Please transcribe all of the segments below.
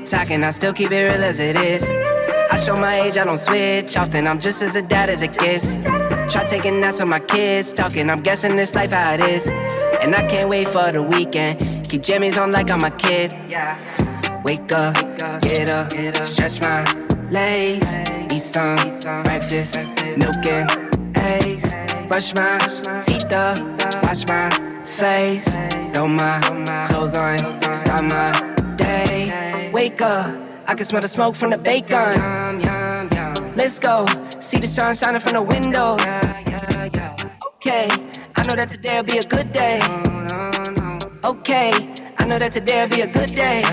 talking, I still keep it real as it is. I show my age, I don't switch often, I'm just as a dad as it gets. Try taking naps with my kids, talking, I'm guessing this life how it is. And I can't wait for the weekend, keep jammies on like I'm a kid. Wake up, get up, stretch my legs, eat some breakfast, milk and eggs. Brush my teeth up, wash my face, throw my clothes on, start my day. Wake up, I can smell the smoke from the bacon. Let's go, see the sun shining from the windows. Okay, I know that today'll be a good day. Okay, I know that today'll be a good day.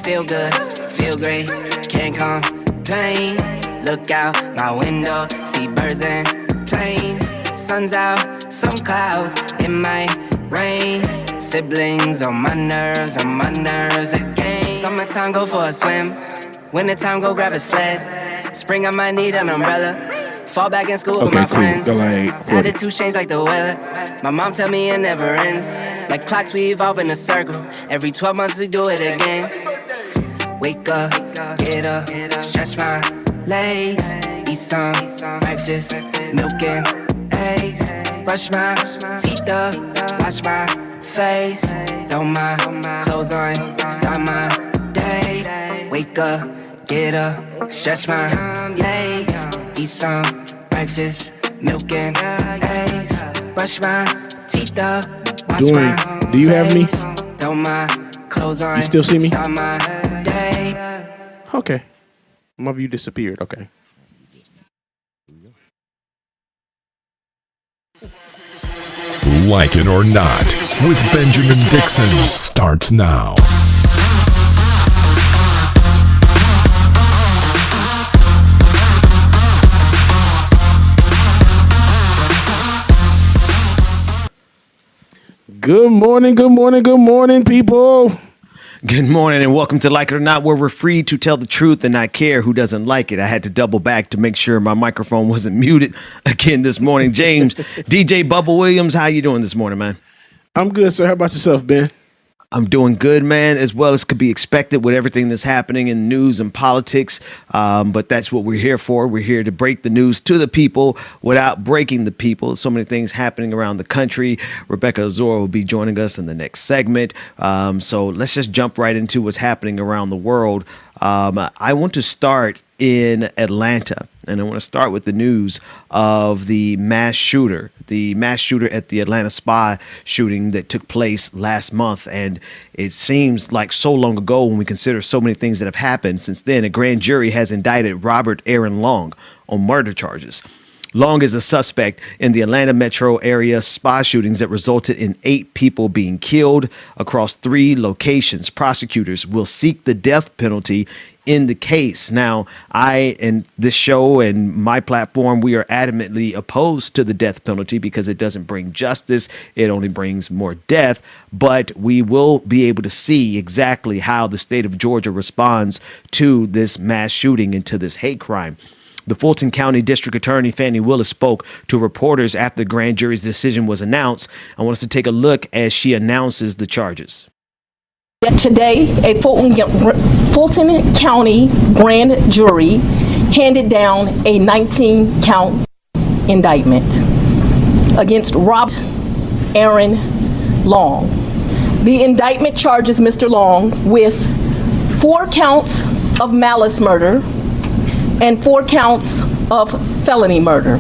Feel good, feel great, can't complain. Look out my window, see birds and planes. Sun's out, some clouds, it might rain. Siblings on my nerves again. Summertime, go for a swim. Wintertime, go grab a sled. Spring, I might need an umbrella. Fall back in school with my friends. Attitude change like the weather. My mom tell me it never ends. Like clocks, we evolve in a circle. Every 12 months we do it again. Wake up, get up, stretch my legs, eat some breakfast, milk and eggs. Brush my teeth up, wash my face, throw my clothes on, start my day. Wake up, get up, stretch my legs, eat some breakfast, milk and eggs. Brush my teeth up, wash my face. Do you have me? Throw my clothes on. You still see me? Start my day. Okay. Some of you disappeared. Okay. Like it or not, with Benjamin Dixon starts now. Good morning, people. Good morning and welcome to Like It or Not, where we're free to tell the truth and not care who doesn't like it. I had to double back to make sure my microphone wasn't muted again this morning. James, DJ Bubba Williams, how you doing this morning, man? I'm good, sir. How about yourself, Ben? I'm doing good, man, as well as could be expected with everything that's happening in news and politics. But that's what we're here for. We're here to break the news to the people without breaking the people. So many things happening around the country. Rebecca Azor will be joining us in the next segment. So let's just jump right into what's happening around the world. I want to start in Atlanta, and I want to start with the news of the mass shooter at the Atlanta Spa shooting that took place last month. And it seems like so long ago when we consider so many things that have happened since then. A grand jury has indicted Robert Aaron Long on murder charges. Long is a suspect in the Atlanta metro area spa shootings that resulted in 8 people being killed across 3 locations. Prosecutors will seek the death penalty in the case. Now, I and this show and my platform, we are adamantly opposed to the death penalty because it doesn't bring justice. It only brings more death. But we will be able to see exactly how the state of Georgia responds to this mass shooting and to this hate crime. The Fulton County District Attorney Fannie Willis spoke to reporters after the grand jury's decision was announced. I want us to take a look as she announces the charges. Today, a Fulton County grand jury handed down a 19-count indictment against Robert Aaron Long. The indictment charges Mr. Long with 4 counts of malice murder and 4 counts of felony murder.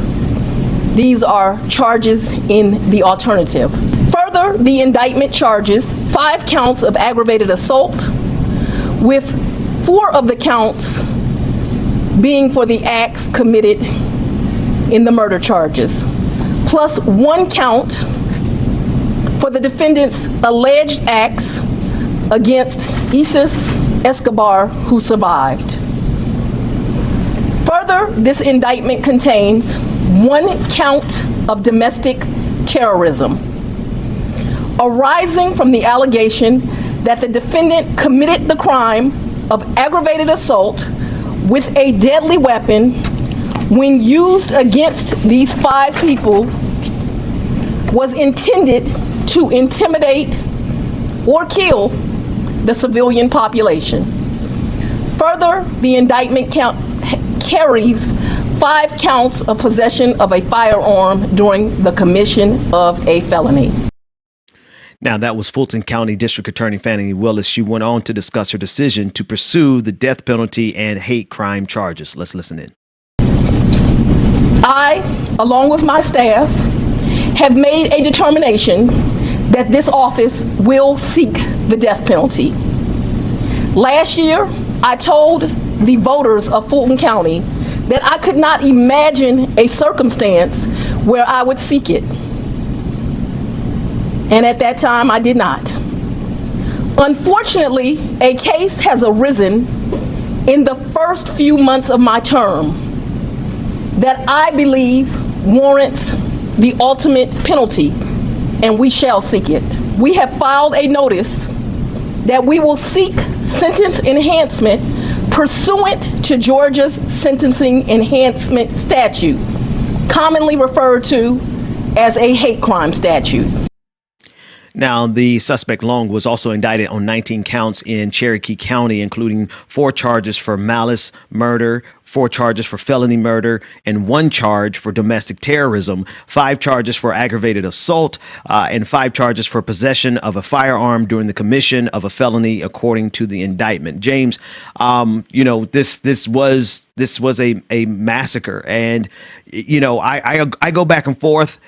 These are charges in the alternative. Further, the indictment charges 5 counts of aggravated assault, with 4 of the counts being for the acts committed in the murder charges, plus 1 count for the defendant's alleged acts against Isis Escobar, who survived. Further, this indictment contains 1 count of domestic terrorism, arising from the allegation that the defendant committed the crime of aggravated assault with a deadly weapon when used against these 5 people was intended to intimidate or kill the civilian population. Further, the indictment carries 5 counts of possession of a firearm during the commission of a felony. Now, that was Fulton County District Attorney Fannie Willis. She went on to discuss her decision to pursue the death penalty and hate crime charges. Let's listen in. I, along with my staff, have made a determination that this office will seek the death penalty. Last year, I told the voters of Fulton County that I could not imagine a circumstance where I would seek it. And at that time, I did not. Unfortunately, a case has arisen in the first few months of my term that I believe warrants the ultimate penalty, and we shall seek it. We have filed a notice that we will seek sentence enhancement pursuant to Georgia's sentencing enhancement statute, commonly referred to as a hate crime statute. Now, the suspect Long was also indicted on 19 counts in Cherokee County, including 4 charges for malice murder, 4 charges for felony murder, and 1 charge for domestic terrorism, 5 charges for aggravated assault, and 5 charges for possession of a firearm during the commission of a felony, according to the indictment. James, this was a massacre, and I go back and forth.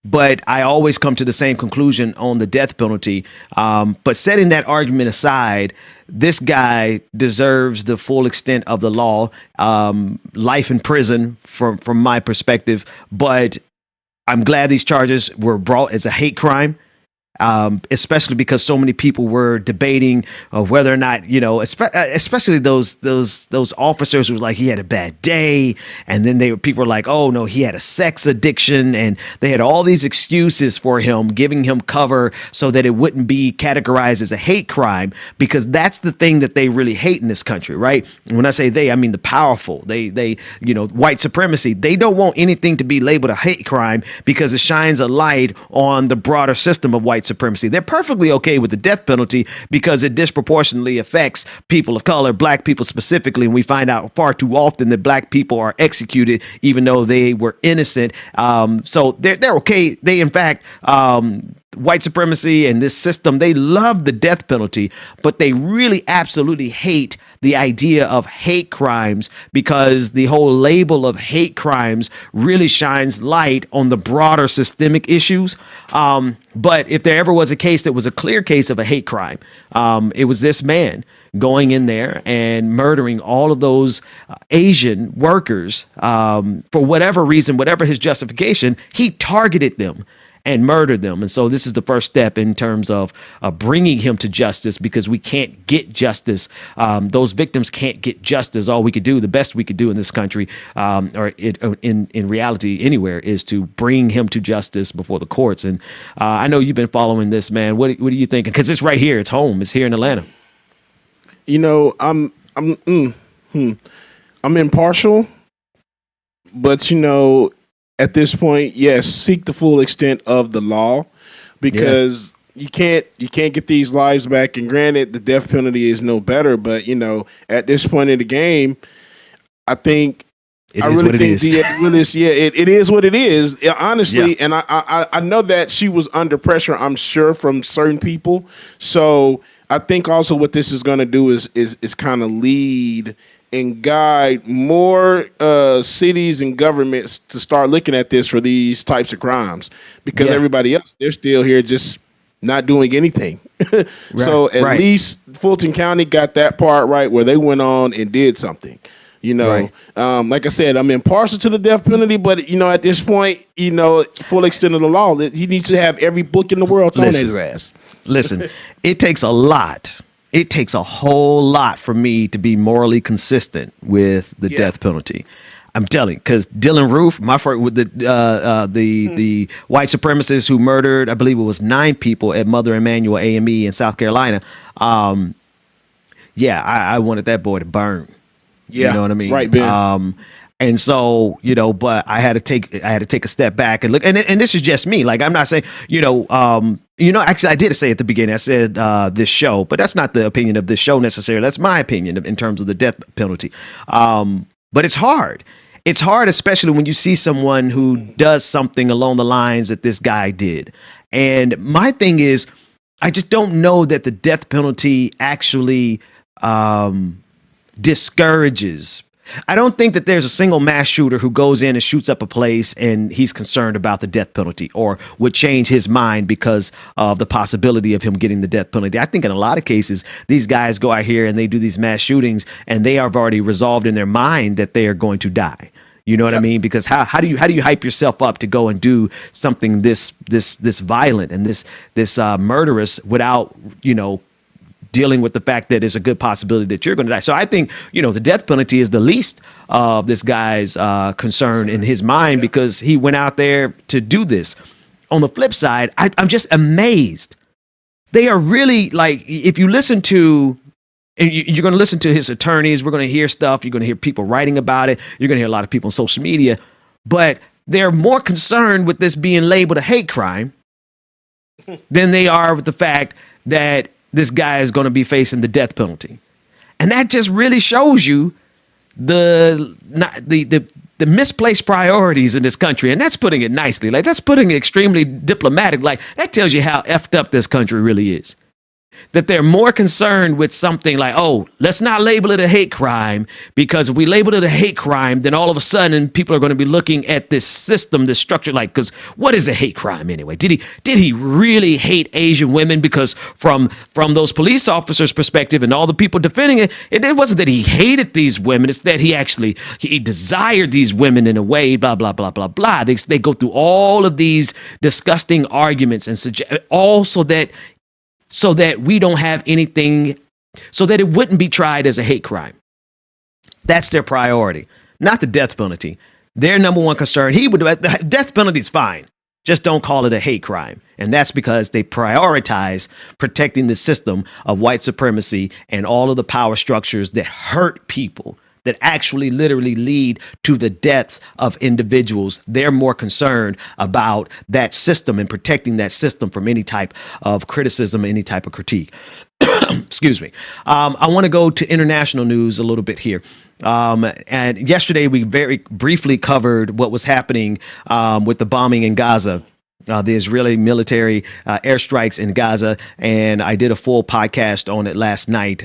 But I always come to the same conclusion on the death penalty. But setting that argument aside, this guy deserves the full extent of the law, life in prison from my perspective. But I'm glad these charges were brought as a hate crime. Especially because so many people were debating whether or not, especially those officers who were like, he had a bad day. And then people were like, oh, no, he had a sex addiction. And they had all these excuses for him, giving him cover so that it wouldn't be categorized as a hate crime, because that's the thing that they really hate in this country. Right. And when I say they, I mean the powerful. They white supremacy. They don't want anything to be labeled a hate crime because it shines a light on the broader system of white supremacy. They're perfectly okay with the death penalty because it disproportionately affects people of color, black people specifically, and we find out far too often that black people are executed even though they were innocent. So they're okay. They, in fact, white supremacy and this system, they love the death penalty, but they really absolutely hate the idea of hate crimes because the whole label of hate crimes really shines light on the broader systemic issues. But if there ever was a case that was a clear case of a hate crime, it was this man going in there and murdering all of those Asian workers for whatever reason, whatever his justification, he targeted them and murdered them. And so this is the first step in terms of bringing him to justice, because we can't get justice. Those victims can't get justice. All we could do, the best we could do in this country, in reality anywhere, is to bring him to justice before the courts. And I know you've been following this, man. What are you thinking? Because it's right here. It's home. It's here in Atlanta. I'm impartial, but at this point, yes, seek the full extent of the law, because you can't get these lives back. And granted, the death penalty is no better, but at this point in the game, I think it is what it is. Honestly, and I know that she was under pressure, I'm sure, from certain people. So I think also what this is going to do is kind of lead and guide more cities and governments to start looking at this for these types of crimes, because everybody else, they're still here just not doing anything. So at least Fulton County got that part right, where they went on and did something. Like I said, I'm impartial to the death penalty, but at this point, full extent of the law, that he needs to have every book in the world thrown at his ass. Listen, it takes a lot. It takes a whole lot for me to be morally consistent with the death penalty. I'm telling you, because Dylan Roof, my friend, with the white supremacists who murdered, I believe it was 9 people at Mother Emanuel AME in South Carolina. I wanted that boy to burn. Yeah, you know what I mean? Right, Ben. And so, but I had to take a step back and look. And this is just me. Like, I'm not saying, Actually, I did say at the beginning, I said this show, but that's not the opinion of this show necessarily. That's my opinion in terms of the death penalty. But it's hard. It's hard, especially when you see someone who does something along the lines that this guy did. And my thing is, I just don't know that the death penalty actually discourages. I don't think that there's a single mass shooter who goes in and shoots up a place and he's concerned about the death penalty or would change his mind because of the possibility of him getting the death penalty. I think in a lot of cases, these guys go out here and they do these mass shootings and they have already resolved in their mind that they are going to die. You know what I mean? Because how do you hype yourself up to go and do something this violent and this murderous without, dealing with the fact that there's a good possibility that you're going to die. So I think, the death penalty is the least of this guy's concern in his mind because he went out there to do this. On the flip side, I'm just amazed. They are really if you listen to, and you're going to listen to his attorneys, we're going to hear stuff. You're going to hear people writing about it. You're going to hear a lot of people on social media, but they're more concerned with this being labeled a hate crime than they are with the fact that this guy is going to be facing the death penalty. And that just really shows you the misplaced priorities in this country. And that's putting it nicely. That's putting it extremely diplomatic. That tells you how effed up this country really is. That they're more concerned with something like, oh, let's not label it a hate crime, because if we label it a hate crime, then all of a sudden people are going to be looking at this system, this structure, because what is a hate crime anyway? Did he really hate Asian women? Because from those police officers' perspective and all the people defending it, it wasn't that he hated these women. It's that he desired these women in a way, blah, blah, blah, blah, blah. They go through all of these disgusting arguments and suggest also that so that we don't have anything, so that it wouldn't be tried as a hate crime. That's their priority, not the death penalty. Their number one concern, the death penalty is fine. Just don't call it a hate crime. And that's because they prioritize protecting the system of white supremacy and all of the power structures that hurt people, that actually literally lead to the deaths of individuals. They're more concerned about that system and protecting that system from any type of criticism, any type of critique. Excuse me. I want to go to international news a little bit here. And yesterday we very briefly covered what was happening with the bombing in Gaza. The Israeli military airstrikes in Gaza, and I did a full podcast on it last night,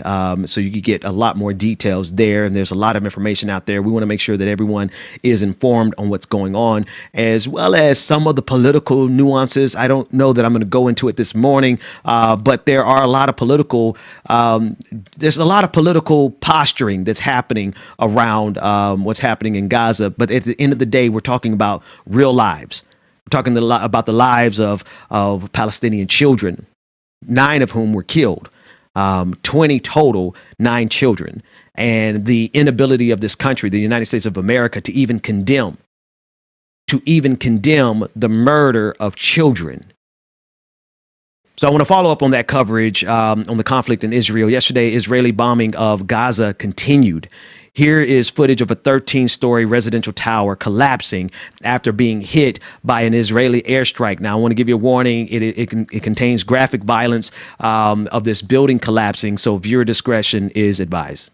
so you could get a lot more details there, and there's a lot of information out there. We want to make sure that everyone is informed on what's going on, as well as some of the political nuances. I don't know that I'm going to go into it this morning, but there are a lot of there's a lot of political posturing that's happening around what's happening in Gaza, but at the end of the day, we're talking about real lives. Talking about the lives of Palestinian children, 9 of whom were killed, 20 total, 9 children, and the inability of this country, the United States of America, to even condemn the murder of children. So I want to follow up on that coverage on the conflict in Israel. Yesterday, Israeli bombing of Gaza continued. Here is footage of a 13-story residential tower collapsing after being hit by an Israeli airstrike. Now, I want to give you a warning. It contains graphic violence of this building collapsing, so viewer discretion is advised.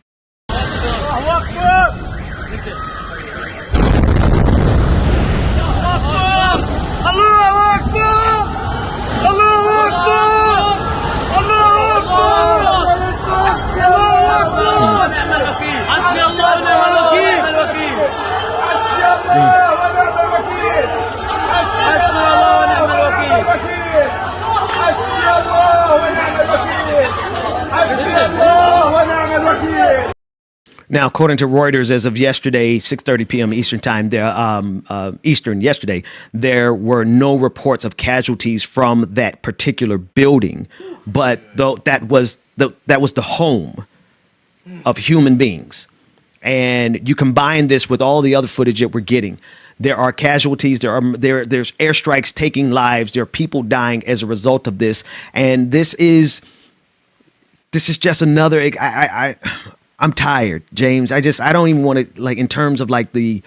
Now, according to Reuters, as of yesterday, 6:30 p.m. Eastern time, yesterday, there were no reports of casualties from that particular building, but though that was the home of human beings. And you combine this with all the other footage that we're getting. There are casualties. There's airstrikes taking lives. There are people dying as a result of this. And this is just another. I'm tired, James. I don't even want to, in terms of the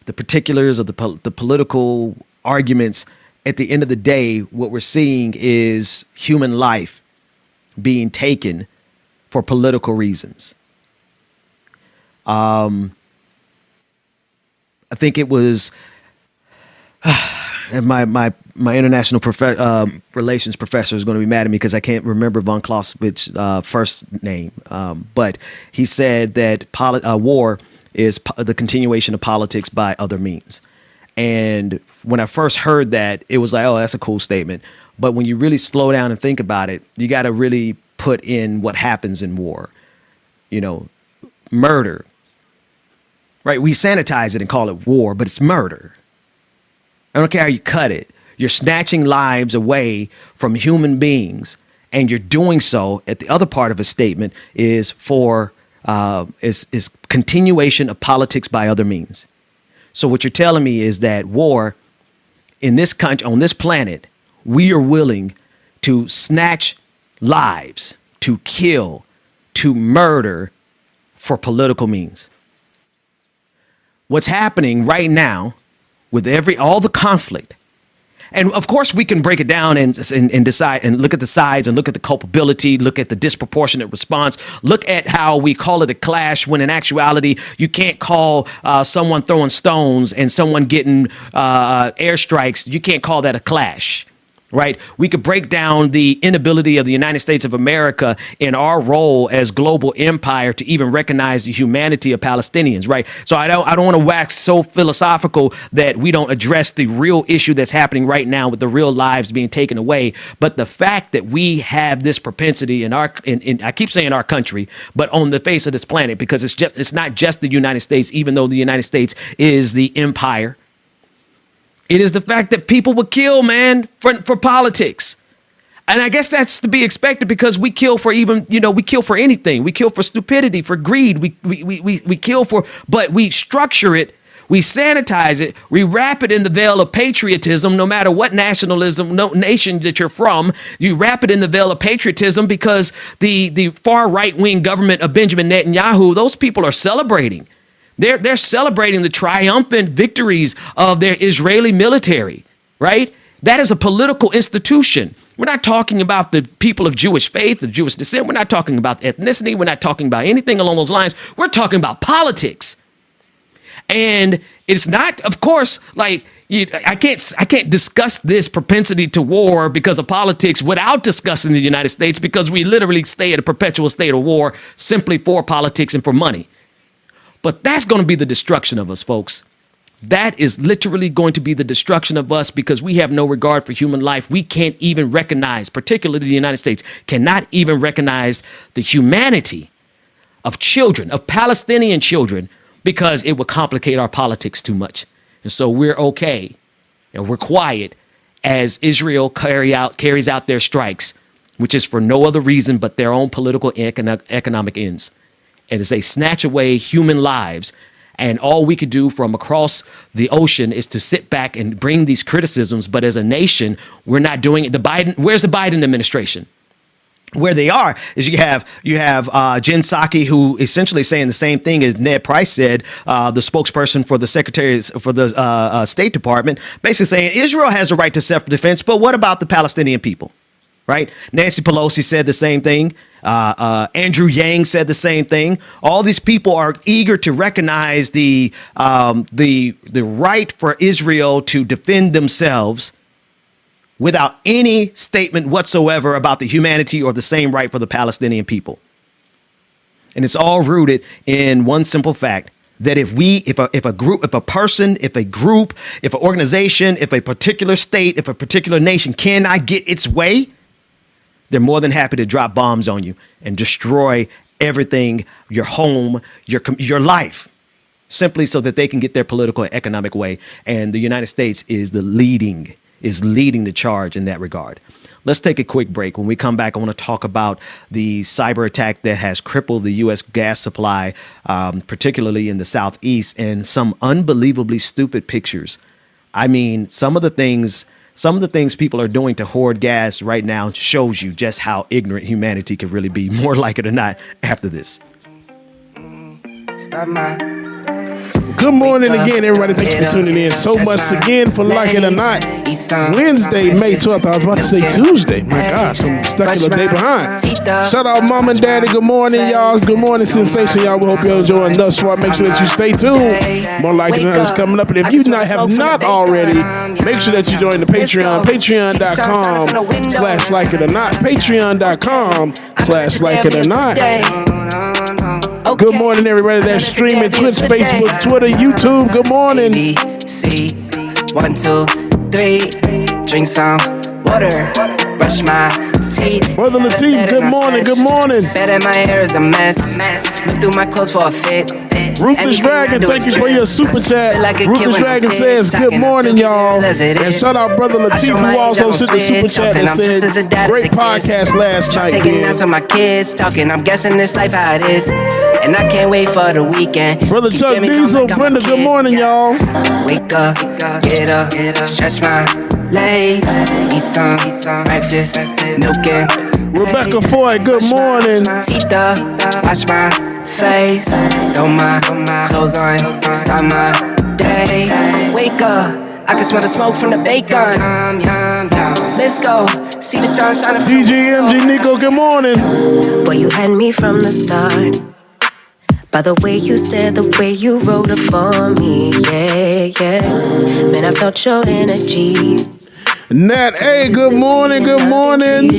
particulars of the political arguments. at the end of the day, what we're seeing is human life being taken for political reasons. I think it was and my international relations professor is going to be mad at me because I can't remember von Clausewitz's first name, but he said that war is the continuation of politics by other means. And when I first heard that, it was like, oh, that's a cool statement. But when you really slow down and think about it, you got to really put in what happens in war. You know, murder, right? We sanitize it and call it war, but it's murder. I don't care how you cut it. You're snatching lives away from human beings, and you're doing so. At the other part of a statement is for is continuation of politics by other means. So what you're telling me is that war in this country, on this planet, we are willing to snatch lives, to kill, to murder for political means. What's happening right now with all the conflict, and of course we can break it down and decide and look at the sides and look at the culpability, look at the disproportionate response, look at how we call it a clash when in actuality you can't call someone throwing stones and someone getting airstrikes. You can't call that a clash. Right. We could break down the inability of the United States of America in our role as global empire to even recognize the humanity of Palestinians. Right. So I don't want to wax so philosophical that we don't address the real issue that's happening right now with the real lives being taken away. But the fact that we have this propensity in I keep saying our country, but on the face of this planet, because it's not just the United States, even though the United States is the empire. It is the fact that people would kill, man, for politics. And I guess that's to be expected because we kill for we kill for anything. We kill for stupidity, for greed. We kill for, but we structure it, we sanitize it, we wrap it in the veil of patriotism, no matter what nationalism, no nation that you're from, you wrap it in the veil of patriotism because the far right-wing government of Benjamin Netanyahu, those people are celebrating. They're celebrating the triumphant victories of their Israeli military, right? That is a political institution. We're not talking about the people of Jewish faith, of Jewish descent. We're not talking about ethnicity. We're not talking about anything along those lines. We're talking about politics. And it's not, of course, like I can't discuss this propensity to war because of politics without discussing the United States, because we literally stay in a perpetual state of war simply for politics and for money. But that's going to be the destruction of us, folks. That is literally going to be the destruction of us because we have no regard for human life. We can't even recognize, particularly the United States, cannot even recognize the humanity of children, of Palestinian children, because it would complicate our politics too much. And so we're okay and we're quiet as Israel carries out their strikes, which is for no other reason but their own political and economic ends. And as they snatch away human lives, and all we could do from across the ocean is to sit back and bring these criticisms. But as a nation, we're not doing it. Where's the Biden administration? Where they are is you have Jen Psaki, who essentially saying the same thing as Ned Price said, the spokesperson for the State Department, basically saying Israel has a right to self-defense. But what about the Palestinian people? Right? Nancy Pelosi said the same thing. Andrew Yang said the same thing. All these people are eager to recognize the right for Israel to defend themselves without any statement whatsoever about the humanity or the same right for the Palestinian people. And it's all rooted in one simple fact, that if a group, if a person, if a group, if an organization, if a particular state, if a particular nation cannot get its way, they're more than happy to drop bombs on you and destroy everything, your home, your life, simply so that they can get their political and economic way. And the United States is leading the charge in that regard. Let's take a quick break. When we come back, I want to talk about the cyber attack that has crippled the U.S. gas supply, particularly in the Southeast, and some unbelievably stupid pictures. I mean, some of the things people are doing to hoard gas right now shows you just how ignorant humanity can really be, more like it or not, after this. Stop my Good morning again, everybody. Thank you for tuning in so much again for Like It or Not. Wednesday, May 12th. I was about to say Tuesday. My gosh, I'm stuck in a day behind. Shout out Mom and Daddy. Good morning, y'all. Good morning, Sensation, y'all. We hope you're enjoying thus far. Make sure that you stay tuned. More Like It or Not is coming up. And if you have not already, make sure that you join the Patreon. Patreon.com/Like It or Not. Patreon.com/Like It or Not. Good morning, everybody that's streaming Twitch, Facebook, Twitter, YouTube. Good morning. C 1, 2, 3. Drink some water. Brush my teeth. Brother Latif, good morning. Good morning. Better my hair is a mess. Look through my clothes for a fit. Ruthless Dragon, thank you for your super chat. Ruthless Dragon says, good morning, y'all. And shout out Brother Latif, who also sent the super chat and said, great podcast last night, taking notes with my kids, talking. I'm guessing this life how it is. And I can't wait for the weekend. Brother Chuck Diesel, Brenda, good morning, y'all. Wake up, get up, stretch my legs, eat some breakfast, milk and Rebecca Foy, good morning. Teeth up, wash my face, throw my clothes on, start my day. Wake up, I can smell the smoke from the bacon. Let's go, see the sun shining. DJ MG Nico, good morning. Boy, you had me from the start. By the way you stared, the way you rolled up on me, yeah. Man, I felt your energy. Nat A, good morning, good morning.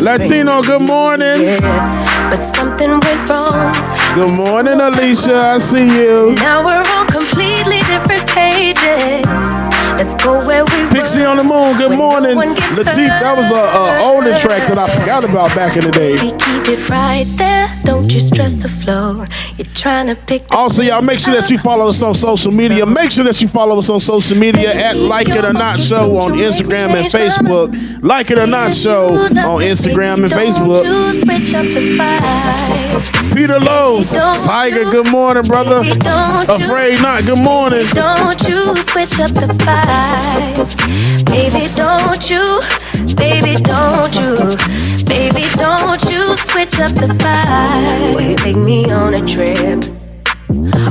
Latino, good morning. Yeah, but something went wrong. Good morning, Alicia, I see you. Now we're on completely different pages. Let's go where we were. Pixie on the Moon, good morning. Latif, that was a older track that I forgot about back in the day. We keep it right there, don't you stress the flow. You're trying to pick the Also, y'all, make sure that you follow us on social media. Make sure that you follow us on social media at Like It or Not Show on Instagram and Facebook. Like It or Not Show on Instagram and Facebook. Peter Lowe, Tiger, good morning, brother. Afraid Not, good morning. Don't you switch up the vibe. Baby, don't you, baby, don't you, baby, don't you switch up the vibe. Will you take me on a trip?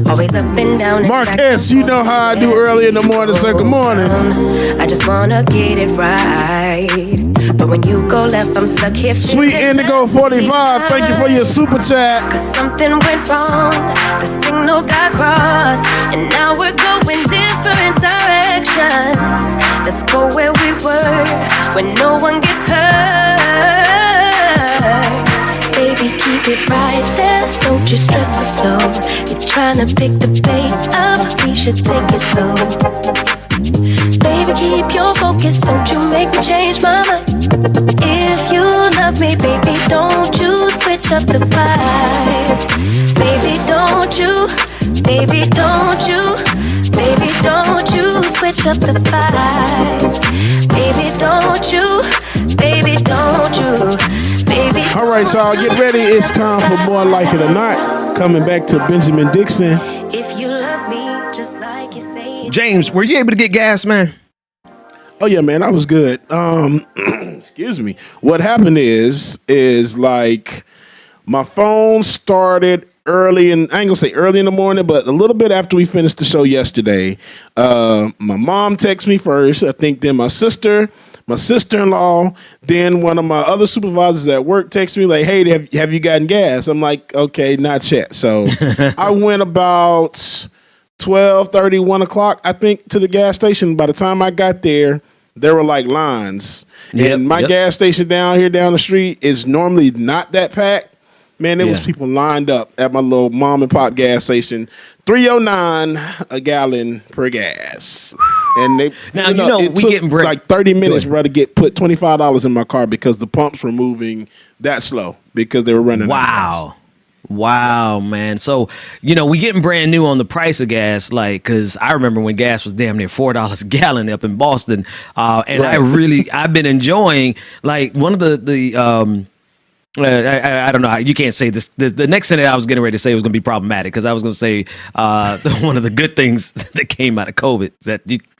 Always up and down. Mark S., you know how I do early in the morning, so good morning. I just wanna get it right. But when you go left, I'm stuck here. Sweet Indigo 45, thank you for your super chat. Cause something went wrong, the signals got crossed, and now we're going different directions. Let's go where we were, when no one gets hurt. Baby, keep it right there, don't you stress the flow. You're trying to pick the pace up, we should take it slow. Baby, keep your focus, don't you make me change my mind. If you love me, baby, don't you switch up the vibe. Baby, don't you, baby, don't you, baby, don't you switch up the vibe. Baby, don't you, baby, don't you, baby. All right, y'all, get ready. It's time for More Like It or Not. Coming back to Benjamin Dixon. If you love me, just like you say. James, were you able to get gas, man? Oh yeah, man, I was good. Excuse me. What happened is like my phone started early, and I ain't gonna say early in the morning, but a little bit after we finished the show yesterday. My mom texted me first, I think, then my sister-in-law, then one of my other supervisors at work texted me like, hey, have you gotten gas? I'm like, okay, not yet. So I went about 12:30, 1 o'clock, I think, to the gas station. By the time I got there were like lines. And my gas station down here down the street is normally not that packed. Man, there was people lined up at my little mom and pop gas station, $3.09 a gallon per gas. And they it took getting like 30 minutes, bro, to put $25 in my car because the pumps were moving that slow because they were running out of gas. Wow, man. So, we getting brand new on the price of gas, like, because I remember when gas was damn near $4 a gallon up in Boston. And right. I've been enjoying, like, one of the I don't know. You can't say this. The next thing that I was getting ready to say was going to be problematic because I was going to say one of the good things that came out of COVID.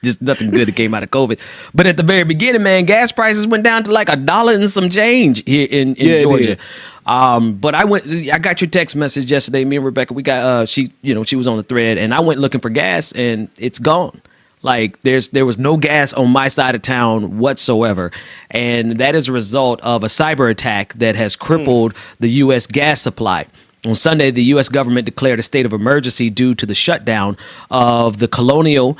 Just nothing good that came out of COVID. But at the very beginning, man, gas prices went down to like $1 and some change here in Georgia. But I got your text message yesterday. Me and Rebecca, we got she was on the thread, and I went looking for gas, and it's gone. Like there was no gas on my side of town whatsoever, and that is a result of a cyber attack that has crippled the U.S. gas supply. On Sunday, the U.S. government declared a state of emergency due to the shutdown of the Colonial,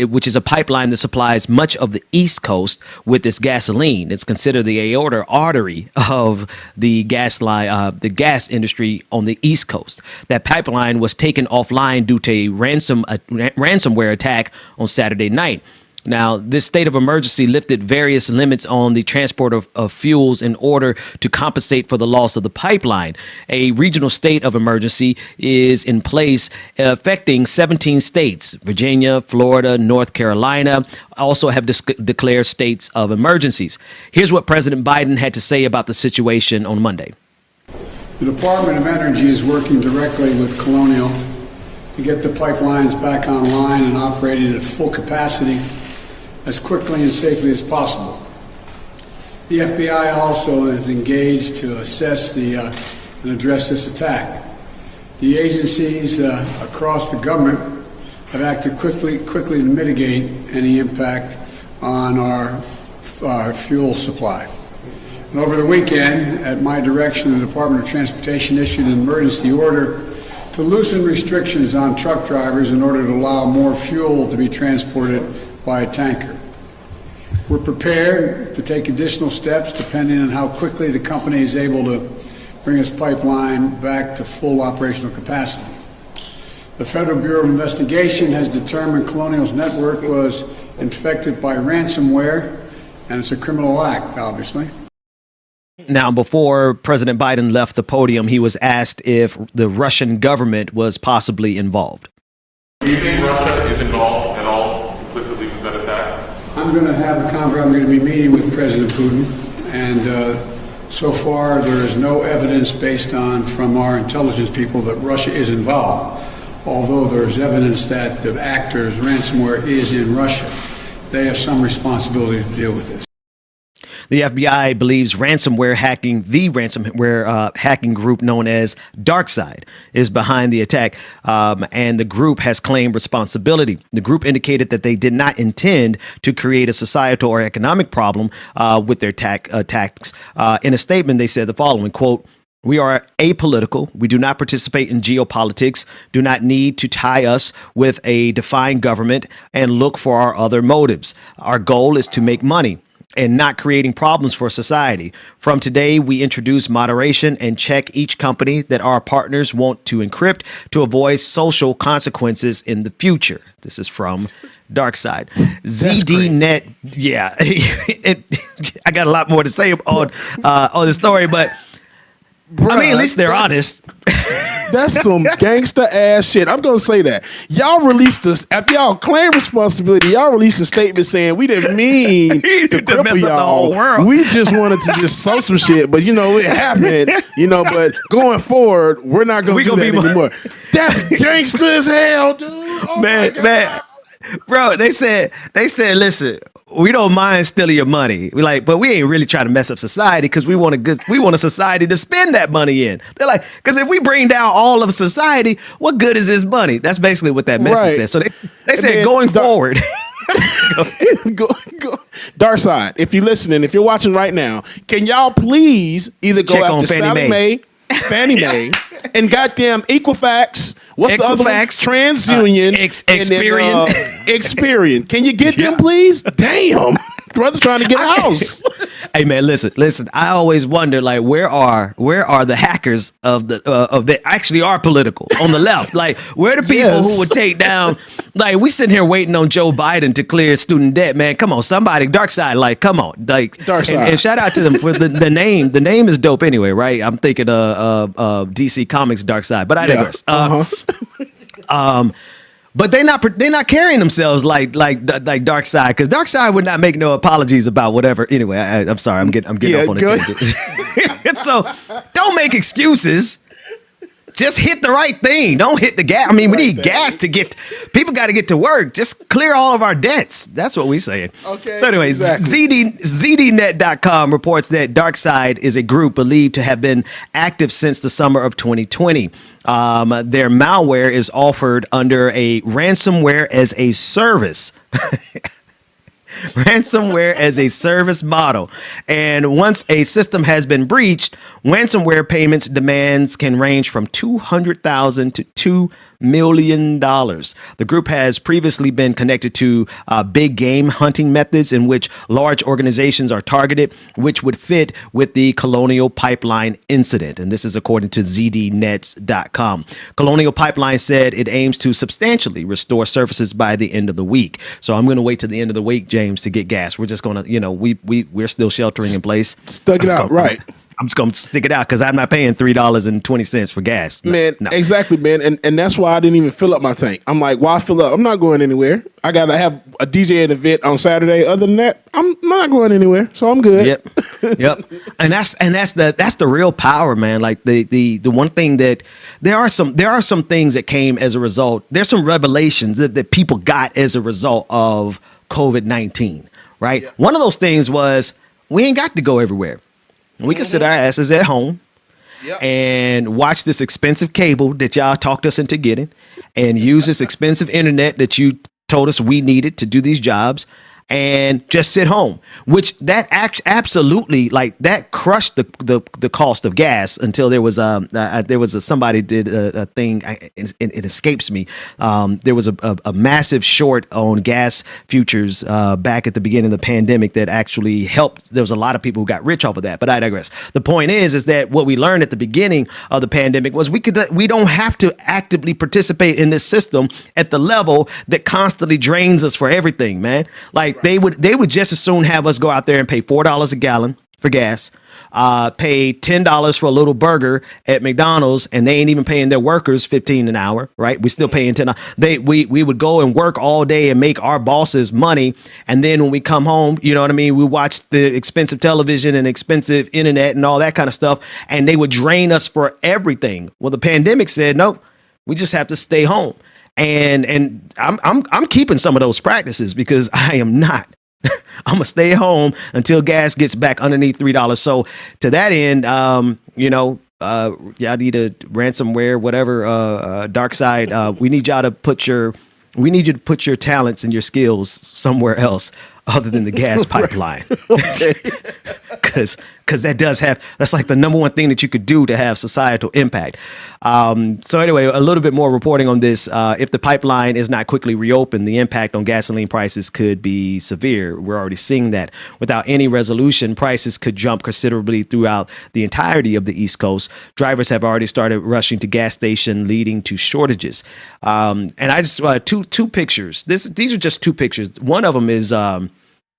which is a pipeline that supplies much of the East Coast with its gasoline. It's considered the aorta artery of the gas industry on the East Coast. That pipeline was taken offline due to a ransomware attack on Saturday night. Now, this state of emergency lifted various limits on the transport of fuels in order to compensate for the loss of the pipeline. A regional state of emergency is in place affecting 17 states. Virginia, Florida, North Carolina also have declared states of emergencies. Here's what President Biden had to say about the situation on Monday. The Department of Energy is working directly with Colonial to get the pipelines back online and operating at full capacity as quickly and safely as possible. The FBI also is engaged to assess and address this attack. The agencies across the government have acted quickly to mitigate any impact on our fuel supply. And over the weekend, at my direction, the Department of Transportation issued an emergency order to loosen restrictions on truck drivers in order to allow more fuel to be transported by a tanker. We're prepared to take additional steps depending on how quickly the company is able to bring its pipeline back to full operational capacity. The Federal Bureau of Investigation has determined Colonial's network was infected by ransomware, and it's a criminal act, obviously. Now, before President Biden left the podium, he was asked if the Russian government was possibly involved. Do you think Russia is involved at all implicitly with that attack? I'm going to have a conference. I'm going to be meeting with President Putin, and so far there is no evidence based on from our intelligence people that Russia is involved. Although there is evidence that the actors, ransomware, is in Russia, they have some responsibility to deal with this. The FBI believes the ransomware hacking group known as DarkSide is behind the attack, and the group has claimed responsibility. The group indicated that they did not intend to create a societal or economic problem with their attacks. In a statement, they said the following, quote, "We are apolitical. We do not participate in geopolitics, do not need to tie us with a defined government, and look for our other motives. Our goal is to make money and not creating problems for society. From today, we introduce moderation and check each company that our partners want to encrypt to avoid social consequences in the future." This is from DarkSide. ZDNet. Yeah, I got a lot more to say on the story, but bruh, I mean, at least they're honest. That's some gangster ass shit. I'm gonna say that. Y'all released this after y'all claim responsibility. Y'all released a statement saying we didn't mean to cripple y'all. The whole world. We just wanted to just sow some shit, but it happened. But going forward, we're not gonna do that anymore. That's gangster as hell, dude. Oh man. Bro, they said, listen, we don't mind stealing your money. But we ain't really trying to mess up society because we want a society to spend that money in. They're like, because if we bring down all of society, what good is this money? That's basically what that message says. So they said going forward. go. DarkSide, if you're listening, if you're watching right now, can y'all please either go after Sally Mae, Fannie Mae, and goddamn Equifax. What's the other one? TransUnion. Experian. Experian. Can you get them, please? Damn. Brother trying to get a house. Hey man, listen. I always wonder, where are the hackers that actually are political on the left? Where are the people who would take down? We sitting here waiting on Joe Biden to clear student debt. Man, come on, somebody. DarkSide, come on, DarkSide. And shout out to them for the name. The name is dope anyway, right? I'm thinking of DC Comics DarkSide, but I digress. But they're not carrying themselves like DarkSide, because DarkSide would not make no apologies about whatever. Anyway, I'm sorry, I'm getting off on a tangent. So don't make excuses. Just hit the right thing. Don't hit the gas. I mean, we need gas to get. People got to get to work. Just clear all of our debts. That's what we saying. Okay. So, anyways, ZDNet.com reports that DarkSide is a group believed to have been active since the summer of 2020. Their malware is offered under a ransomware as a service. Ransomware as a service model. And once a system has been breached, ransomware payments demands can range from $200,000 to $2 million. The group has previously been connected to big game hunting methods in which large organizations are targeted, which would fit with the Colonial Pipeline incident. And this is according to ZDNets.com. Colonial Pipeline said it aims to substantially restore services by the end of the week. So I'm going to wait to the end of the week, James, to get gas. We're just going to, we're still sheltering in place. Stuck it out, right. I'm just going to stick it out because I'm not paying $3.20 for gas. Man, exactly, man. And that's why I didn't even fill up my tank. I'm like, why fill up? I'm not going anywhere. I got to have a DJ at event on Saturday. Other than that, I'm not going anywhere. So I'm good. Yep. And that's the real power, man. Like the one thing that there are some things that came as a result. There's some revelations that people got as a result of COVID-19, right? Yeah. One of those things was we ain't got to go everywhere. We can sit our asses at home and watch this expensive cable that y'all talked us into getting and use this expensive internet that you told us we needed to do these jobs and just sit home, which that absolutely like that crushed the cost of gas until there was somebody did a thing. It escapes me. There was a massive short on gas futures back at the beginning of the pandemic that actually helped. There was a lot of people who got rich off of that, but I digress. The point is that what we learned at the beginning of the pandemic was we don't have to actively participate in this system at the level that constantly drains us for everything, man. Like they would just as soon have us go out there and pay $4 a gallon for gas, pay $10 for a little burger at McDonald's, and they ain't even paying their workers $15 an hour, right? We still paying $10. We would go and work all day and make our bosses money, and then when we come home, you know what I mean, we watch the expensive television and expensive internet and all that kind of stuff, and they would drain us for everything. Well, the pandemic said, nope, we just have to stay home. And I'm keeping some of those practices because I am not. I'm gonna stay home until gas gets back underneath $3. So to that end, y'all need a ransomware, whatever, DarkSide. We need you to put your talents and your skills somewhere else other than the gas pipeline. Because that's like the number one thing that you could do to have societal impact. So anyway, a little bit more reporting on this. If the pipeline is not quickly reopened, the impact on gasoline prices could be severe. We're already seeing that. Without any resolution, prices could jump considerably throughout the entirety of the East Coast. Drivers have already started rushing to gas station, leading to shortages. And I just two pictures. These are just two pictures. One of them is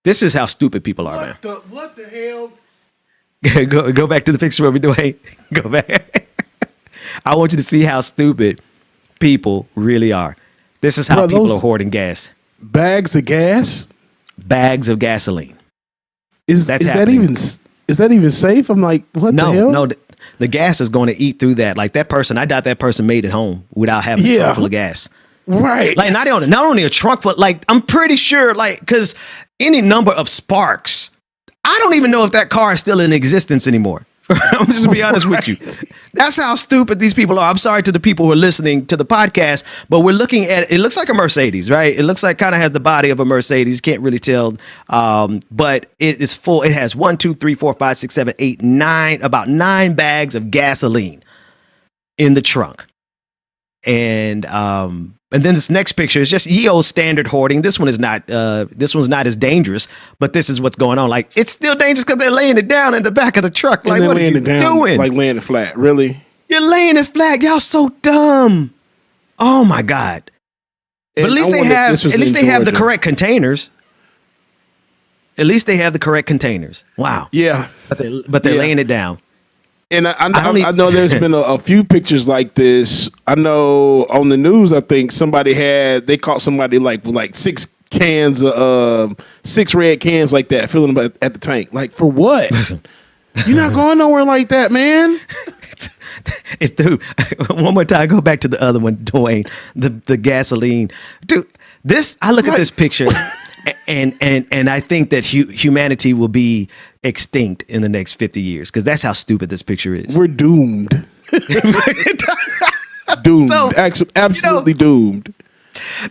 this is how stupid people are, man. What the hell? Go back to the picture where we do. Hey, go back. I want you to see how stupid people really are. This is how people are hoarding gas. Bags of gas? Bags of gasoline. Is that even safe? I'm like, what the hell? No, the gas is going to eat through that. Like that person, I doubt that person made it home without having a trunk full of gas. Right. Like not only a trunk, but like I'm pretty sure, like, because any number of sparks, I don't even know if that car is still in existence anymore. I'm just gonna be honest with you. That's how stupid these people are. I'm sorry to the people who are listening to the podcast, but we're looking at it looks like a Mercedes, right? It looks like kind of has the body of a Mercedes. Can't really tell, but it is full. It has 1, 2, 3, 4, 5, 6, 7, 8, 9, about 9 bags of gasoline in the trunk, and then this next picture is just old standard hoarding. This one is not. This one's not as dangerous, but this is what's going on. Like it's still dangerous because they're laying it down in the back of the truck. Like what are you doing? Like laying it flat. Really? You're laying it flat. Y'all so dumb. Oh my God. But at least they have the correct containers. At least they have the correct containers. Wow. Yeah. But they're laying it down. And I know there's been a few pictures like this. I know on the news, I think they caught somebody like 6 cans, 6 red cans like that, filling them at the tank. Like for what? You're not going nowhere like that, man. It's dude. One more time, go back to the other one, Dwayne. The gasoline, dude. I look at this picture, and I think that humanity will be extinct in the next 50 years because that's how stupid this picture is. We're doomed. Doomed. Absolutely doomed.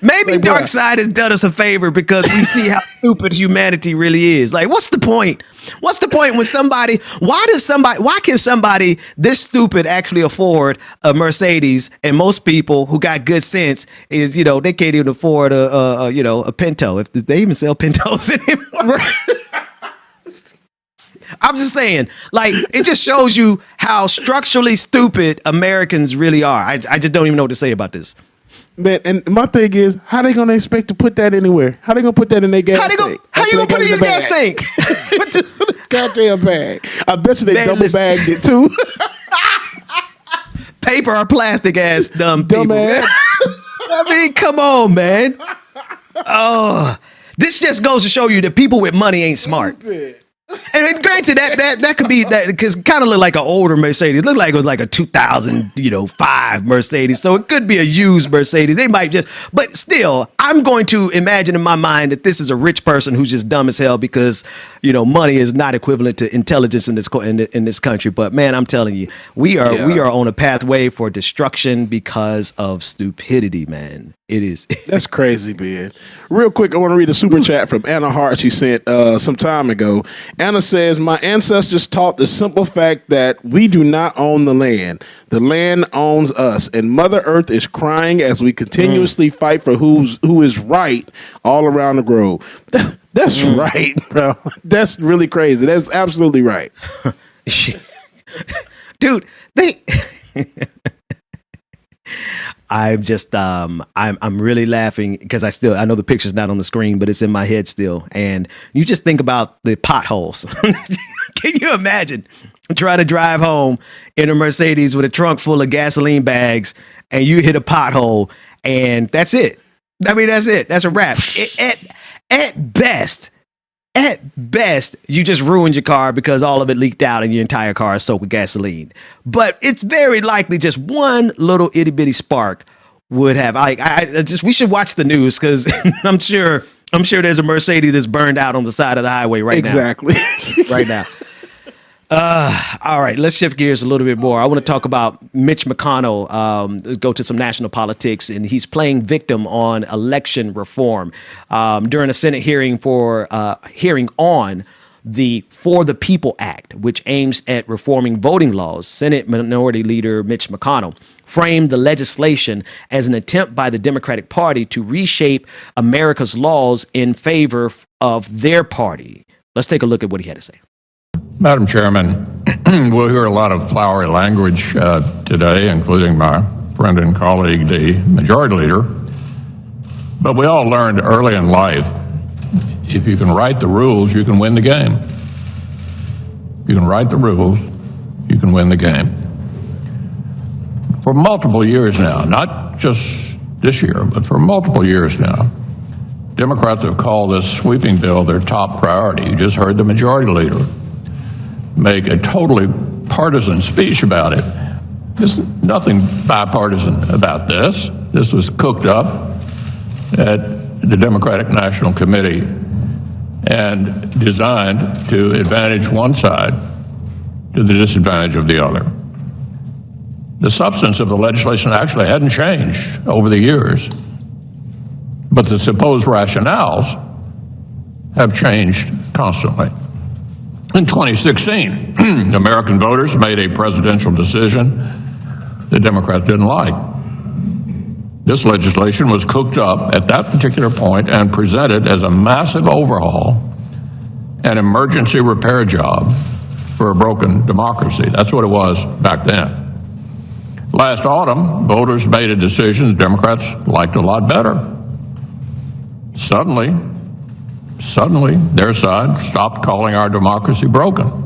Maybe Dark Side has done us a favor because we see how stupid humanity really is. Like, what's the point? What's the point when why can somebody this stupid actually afford a Mercedes, and most people who got good sense is, they can't even afford a Pinto, if they even sell Pintos anymore. I'm just saying, like, it just shows you how structurally stupid Americans really are. I just don't even know what to say about this. Man, and my thing is, how they gonna expect to put that anywhere? How they gonna put that in their gas tank? How you gonna put it in your gas tank? Put this in a goddamn bag. I bet you they double bagged it too. Paper or plastic ass dumb people. Dumbass. I mean, come on, man. Oh, this just goes to show you that people with money ain't smart. And granted, that could be that because kind of look like an older Mercedes. It looked like it was like a 2005 Mercedes, so it could be a used Mercedes. They might but still, I'm going to imagine in my mind that this is a rich person who's just dumb as hell because money is not equivalent to intelligence in this country. But man, I'm telling you, we are on a pathway for destruction because of stupidity, man. It is. That's crazy, man. Real quick, I want to read a super chat from Anna Hart. She sent some time ago. Anna says, my ancestors taught the simple fact that we do not own the land. The land owns us. And Mother Earth is crying as we continuously fight for who is right all around the globe. That's right, bro. That's really crazy. That's absolutely right. Dude, I'm just I'm really laughing because I know the picture's not on the screen, but it's in my head still. And you just think about the potholes. Can you imagine trying to drive home in a Mercedes with a trunk full of gasoline bags and you hit a pothole and that's it? I mean, that's it. That's a wrap. At best, you just ruined your car because all of it leaked out and your entire car is soaked with gasoline. But it's very likely just one little itty bitty spark would have. We should watch the news because I'm sure there's a Mercedes that's burned out on the side of the highway right now. Exactly. Right now. All right, let's shift gears a little bit more. I want to talk about Mitch McConnell. Let's go to some national politics, and he's playing victim on election reform. During a Senate hearing on the For the People Act, which aims at reforming voting laws, Senate Minority Leader Mitch McConnell framed the legislation as an attempt by the Democratic Party to reshape America's laws in favor of their party. Let's take a look at what he had to say. Madam Chairman, we'll hear a lot of flowery language today, including my friend and colleague, the Majority Leader. But we all learned early in life, if you can write the rules, you can win the game. If you can write the rules, you can win the game. For multiple years now, not just this year, but for multiple years now, Democrats have called this sweeping bill their top priority. You just heard the Majority Leader make a totally partisan speech about it. There's nothing bipartisan about this. This was cooked up at the Democratic National Committee and designed to advantage one side to the disadvantage of the other. The substance of the legislation actually hadn't changed over the years, but the supposed rationales have changed constantly. In 2016, American voters made a presidential decision the Democrats didn't like. This legislation was cooked up at that particular point and presented as a massive overhaul, an emergency repair job for a broken democracy. That's what it was back then. Last autumn, voters made a decision the Democrats liked a lot better. Suddenly, their side stopped calling our democracy broken.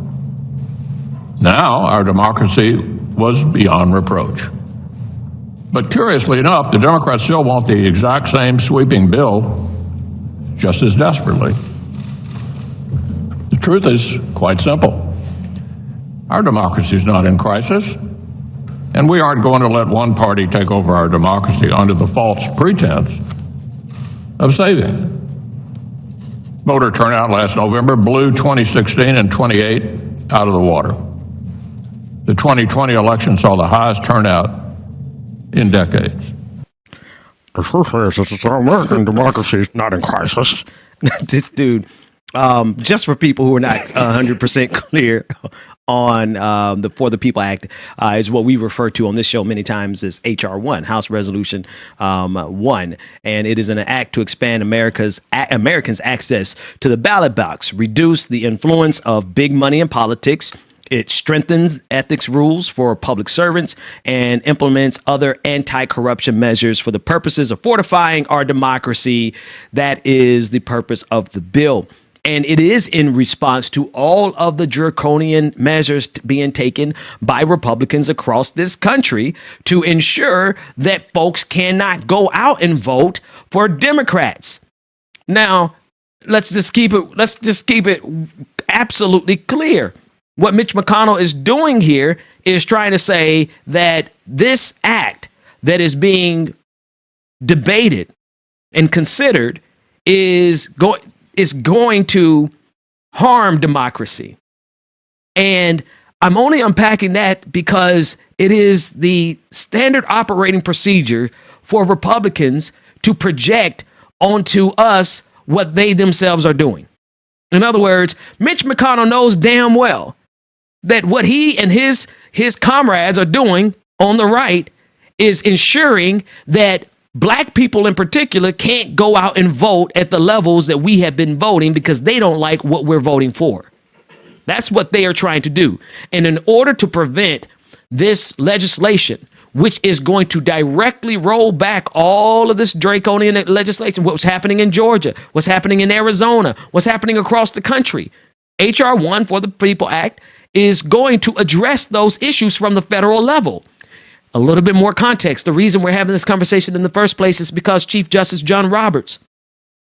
Now, our democracy was beyond reproach. But curiously enough, the Democrats still want the exact same sweeping bill just as desperately. The truth is quite simple. Our democracy is not in crisis, and we aren't going to let one party take over our democracy under the false pretense of saving it. Voter turnout last November blew 2016 and 28 out of the water. The 2020 election saw the highest turnout in decades. The truth is, American democracy is not in crisis. This dude, just for people who are not 100% clear on the For the People Act, is what we refer to on this show many times as H.R. 1, House Resolution 1. And it is an act to expand Americans' access to the ballot box, reduce the influence of big money in politics. It strengthens ethics rules for public servants and implements other anti-corruption measures for the purposes of fortifying our democracy. That is the purpose of the bill. And it is in response to all of the draconian measures being taken by Republicans across this country to ensure that folks cannot go out and vote for Democrats. Now, let's just keep it absolutely clear. What Mitch McConnell is doing here is trying to say that this act that is being debated and considered is going to harm democracy. And I'm only unpacking that because it is the standard operating procedure for Republicans to project onto us what they themselves are doing. In other words, Mitch McConnell knows damn well that what he and his comrades are doing on the right is ensuring that Black people in particular can't go out and vote at the levels that we have been voting because they don't like what we're voting for. That's what they are trying to do. And in order to prevent this legislation, which is going to directly roll back all of this draconian legislation, what's happening in Georgia, what's happening in Arizona, what's happening across the country, H.R. 1 for the People Act is going to address those issues from the federal level. A little bit more context. The reason we're having this conversation in the first place is because Chief Justice John Roberts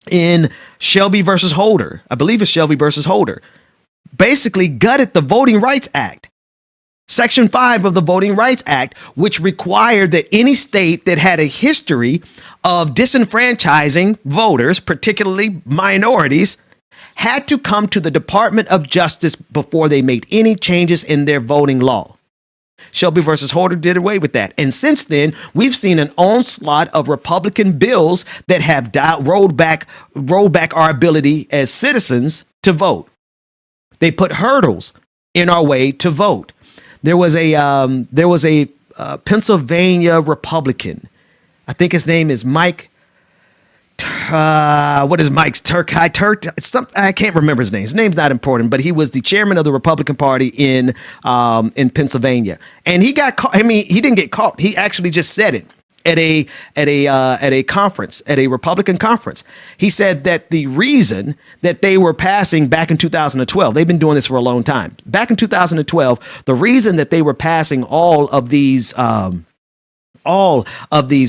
in Shelby versus Holder, I believe it's Shelby versus Holder, basically gutted the Voting Rights Act. Section 5 of the Voting Rights Act, which required that any state that had a history of disenfranchising voters, particularly minorities, had to come to the Department of Justice before they made any changes in their voting law. Shelby versus Hoarder did away with that. And since then, we've seen an onslaught of Republican bills that have rolled back our ability as citizens to vote. They put hurdles in our way to vote. There was a Pennsylvania Republican. I think his name is Mike. What is Mike's I can't remember his name. His name's not important, but he was the chairman of the Republican Party in Pennsylvania, and he got caught. I mean, he didn't get caught. He actually just said it at a conference, at a Republican conference. He said that the reason that they were passing back in 2012, they've been doing this for a long time. Back in 2012, the reason that they were passing all of these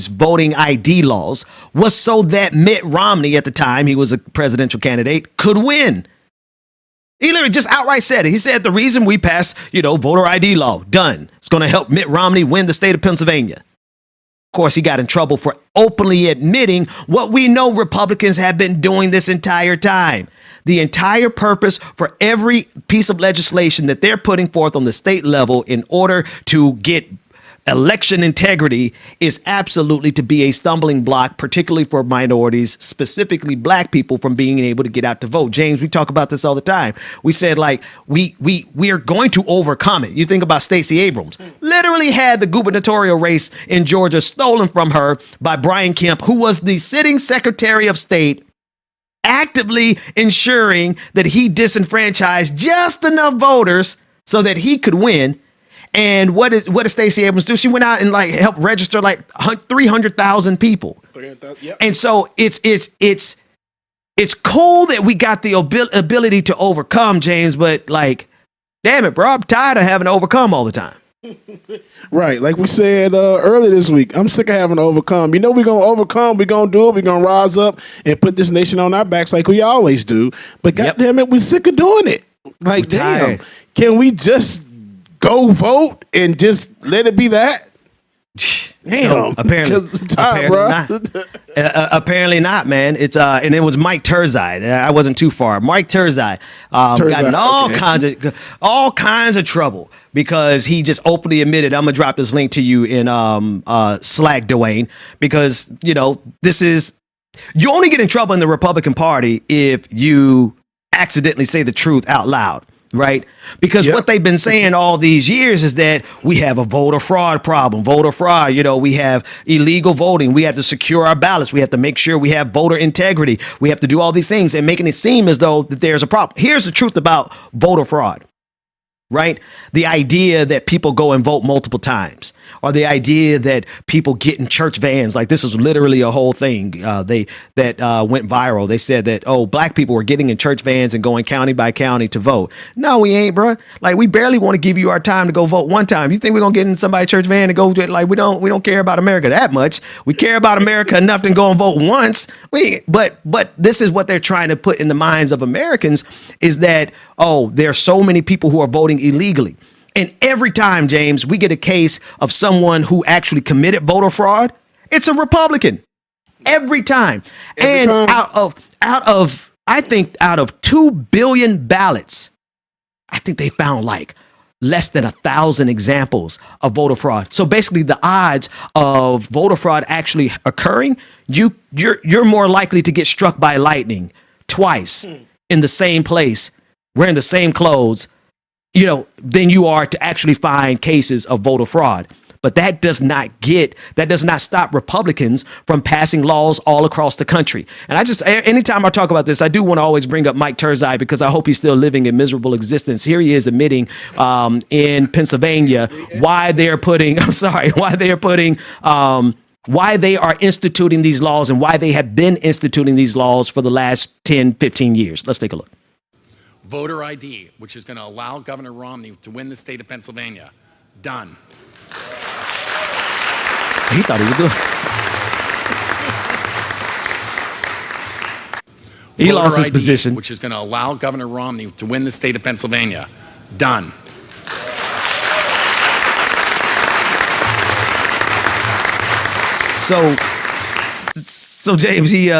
voting ID laws was so that Mitt Romney, at the time he was a presidential candidate, could win. He literally just outright said it. He said the reason we passed, voter ID law, done. It's going to help Mitt Romney win the state of Pennsylvania. Of course, he got in trouble for openly admitting what we know Republicans have been doing this entire time. The entire purpose for every piece of legislation that they're putting forth on the state level in order to get election integrity is absolutely to be a stumbling block, particularly for minorities, specifically Black people, from being able to get out to vote. James, we talk about this all the time. We said, we are going to overcome it. You think about Stacey Abrams, literally had the gubernatorial race in Georgia stolen from her by Brian Kemp, who was the sitting Secretary of State, actively ensuring that he disenfranchised just enough voters so that he could win. And what did Stacey Abrams do? She went out and helped register 300,000 people. 300,000, yep. And so it's cool that we got the ability to overcome, James, but damn it, bro, I'm tired of having to overcome all the time. Right, like we said earlier this week, I'm sick of having to overcome. We're going to overcome, we're going to do it, we're going to rise up and put this nation on our backs like we always do. But goddamn it, we're sick of doing it. Damn, can we just go vote and just let it be that? Damn. Apparently not, man. It's and it was Mike Turzai. I wasn't too far. Mike Turzai got in all kinds of trouble because he just openly admitted. I'm gonna drop this link to you in Slack, Dwayne, because this is, you only get in trouble in the Republican Party if you accidentally say the truth out loud. Right? Because what they've been saying all these years is that we have a voter fraud problem. Voter fraud, we have illegal voting. We have to secure our ballots. We have to make sure we have voter integrity. We have to do all these things and making it seem as though that there's a problem. Here's the truth about voter fraud. Right? The idea that people go and vote multiple times, or the idea that people get in church vans. Like, this is literally a whole thing that went viral. They said that, black people were getting in church vans and going county by county to vote. No, we ain't, bro. Like, we barely want to give you our time to go vote one time. You think we're gonna get in somebody's church van and go do it? Like, we don't care about America that much. We care about America enough to go and vote once. But this is what they're trying to put in the minds of Americans, is that, there are so many people who are voting illegally. And every time, James, we get a case of someone who actually committed voter fraud, it's a Republican. Every time. Out of 2 billion ballots, I think they found like less than 1,000 examples of voter fraud. So basically, the odds of voter fraud actually occurring, you're more likely to get struck by lightning twice in the same place, wearing the same clothes, than you are to actually find cases of voter fraud. But that does not stop Republicans from passing laws all across the country. And anytime I talk about this, I do want to always bring up Mike Turzai, because I hope he's still living a miserable existence. Here he is admitting in Pennsylvania why they are instituting these laws and why they have been instituting these laws for the last 10, 15 years. Let's take a look. Voter ID, which is going to allow Governor Romney to win the state of Pennsylvania. Done. He thought he would do it. He lost his position. Which is going to allow Governor Romney to win the state of Pennsylvania. Done. So James, he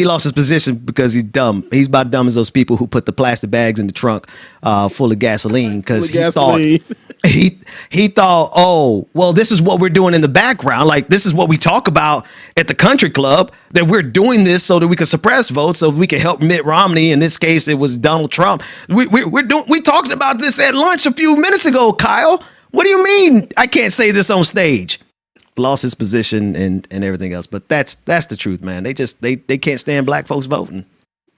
lost his position because he's dumb. He's about dumb as those people who put the plastic bags in the trunk full of gasoline, because he thought, this is what we're doing in the background. Like, this is what we talk about at the country club, that we're doing this so that we can suppress votes, so we can help Mitt Romney. In this case, it was Donald Trump. We talked about this at lunch a few minutes ago, Kyle. What do you mean I can't say this on stage? Lost his position and everything else. But that's the truth, man. They can't stand black folks voting.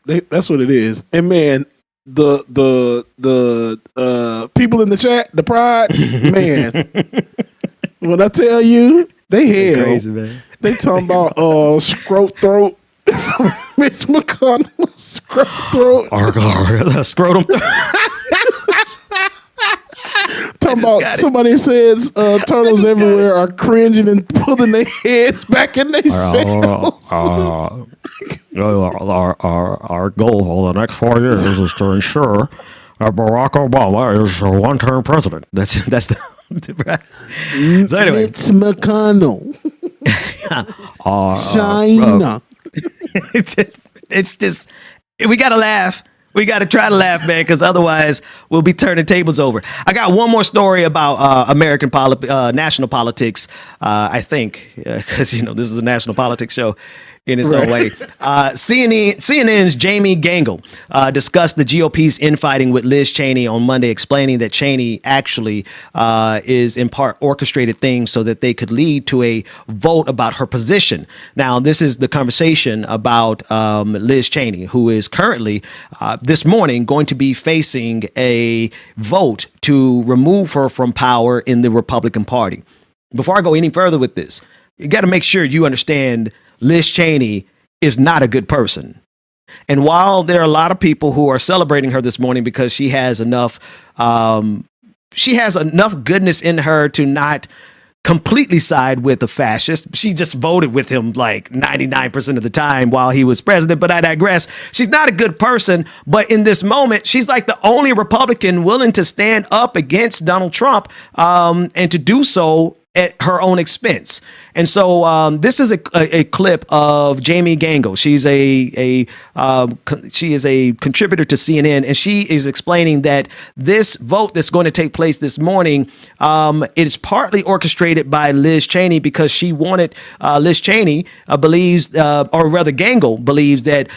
That's what it is. And man, the people in the chat, the pride, man. When I tell you, they crazy, man. They talking about scrote throat. Mitch McConnell, scrote throat. Scrotum throat. Talking about somebody says turtles everywhere are cringing and pulling their heads back in their shells. Our goal for the next 4 years is to ensure that Barack Obama is a one-term president. That's the so anyway. Mitch McConnell. China. It's just, we gotta laugh. We got to try to laugh, man, because otherwise we'll be turning tables over. I got one more story about American national politics, I think, because, this is a national politics show in its own way. CNN's Jamie Gangel discussed the GOP's infighting with Liz Cheney on Monday, explaining that Cheney actually is in part orchestrated things so that they could lead to a vote about her position. Now, this is the conversation about Liz Cheney, who is currently this morning going to be facing a vote to remove her from power in the Republican Party. Before I go any further with this, you got to make sure you understand Liz Cheney is not a good person. And while there are a lot of people who are celebrating her this morning because she has enough goodness in her to not completely side with the fascist. She just voted with him like 99% of the time while he was president, but I digress. She's not a good person, but in this moment, she's like the only Republican willing to stand up against Donald Trump and to do so at her own expense. And so this is a clip of Jamie Gangel. She's she is a contributor to CNN, and she is explaining that this vote that's going to take place this morning, it is partly orchestrated by Liz Cheney because she wanted Liz Cheney believes, or rather Gangel believes that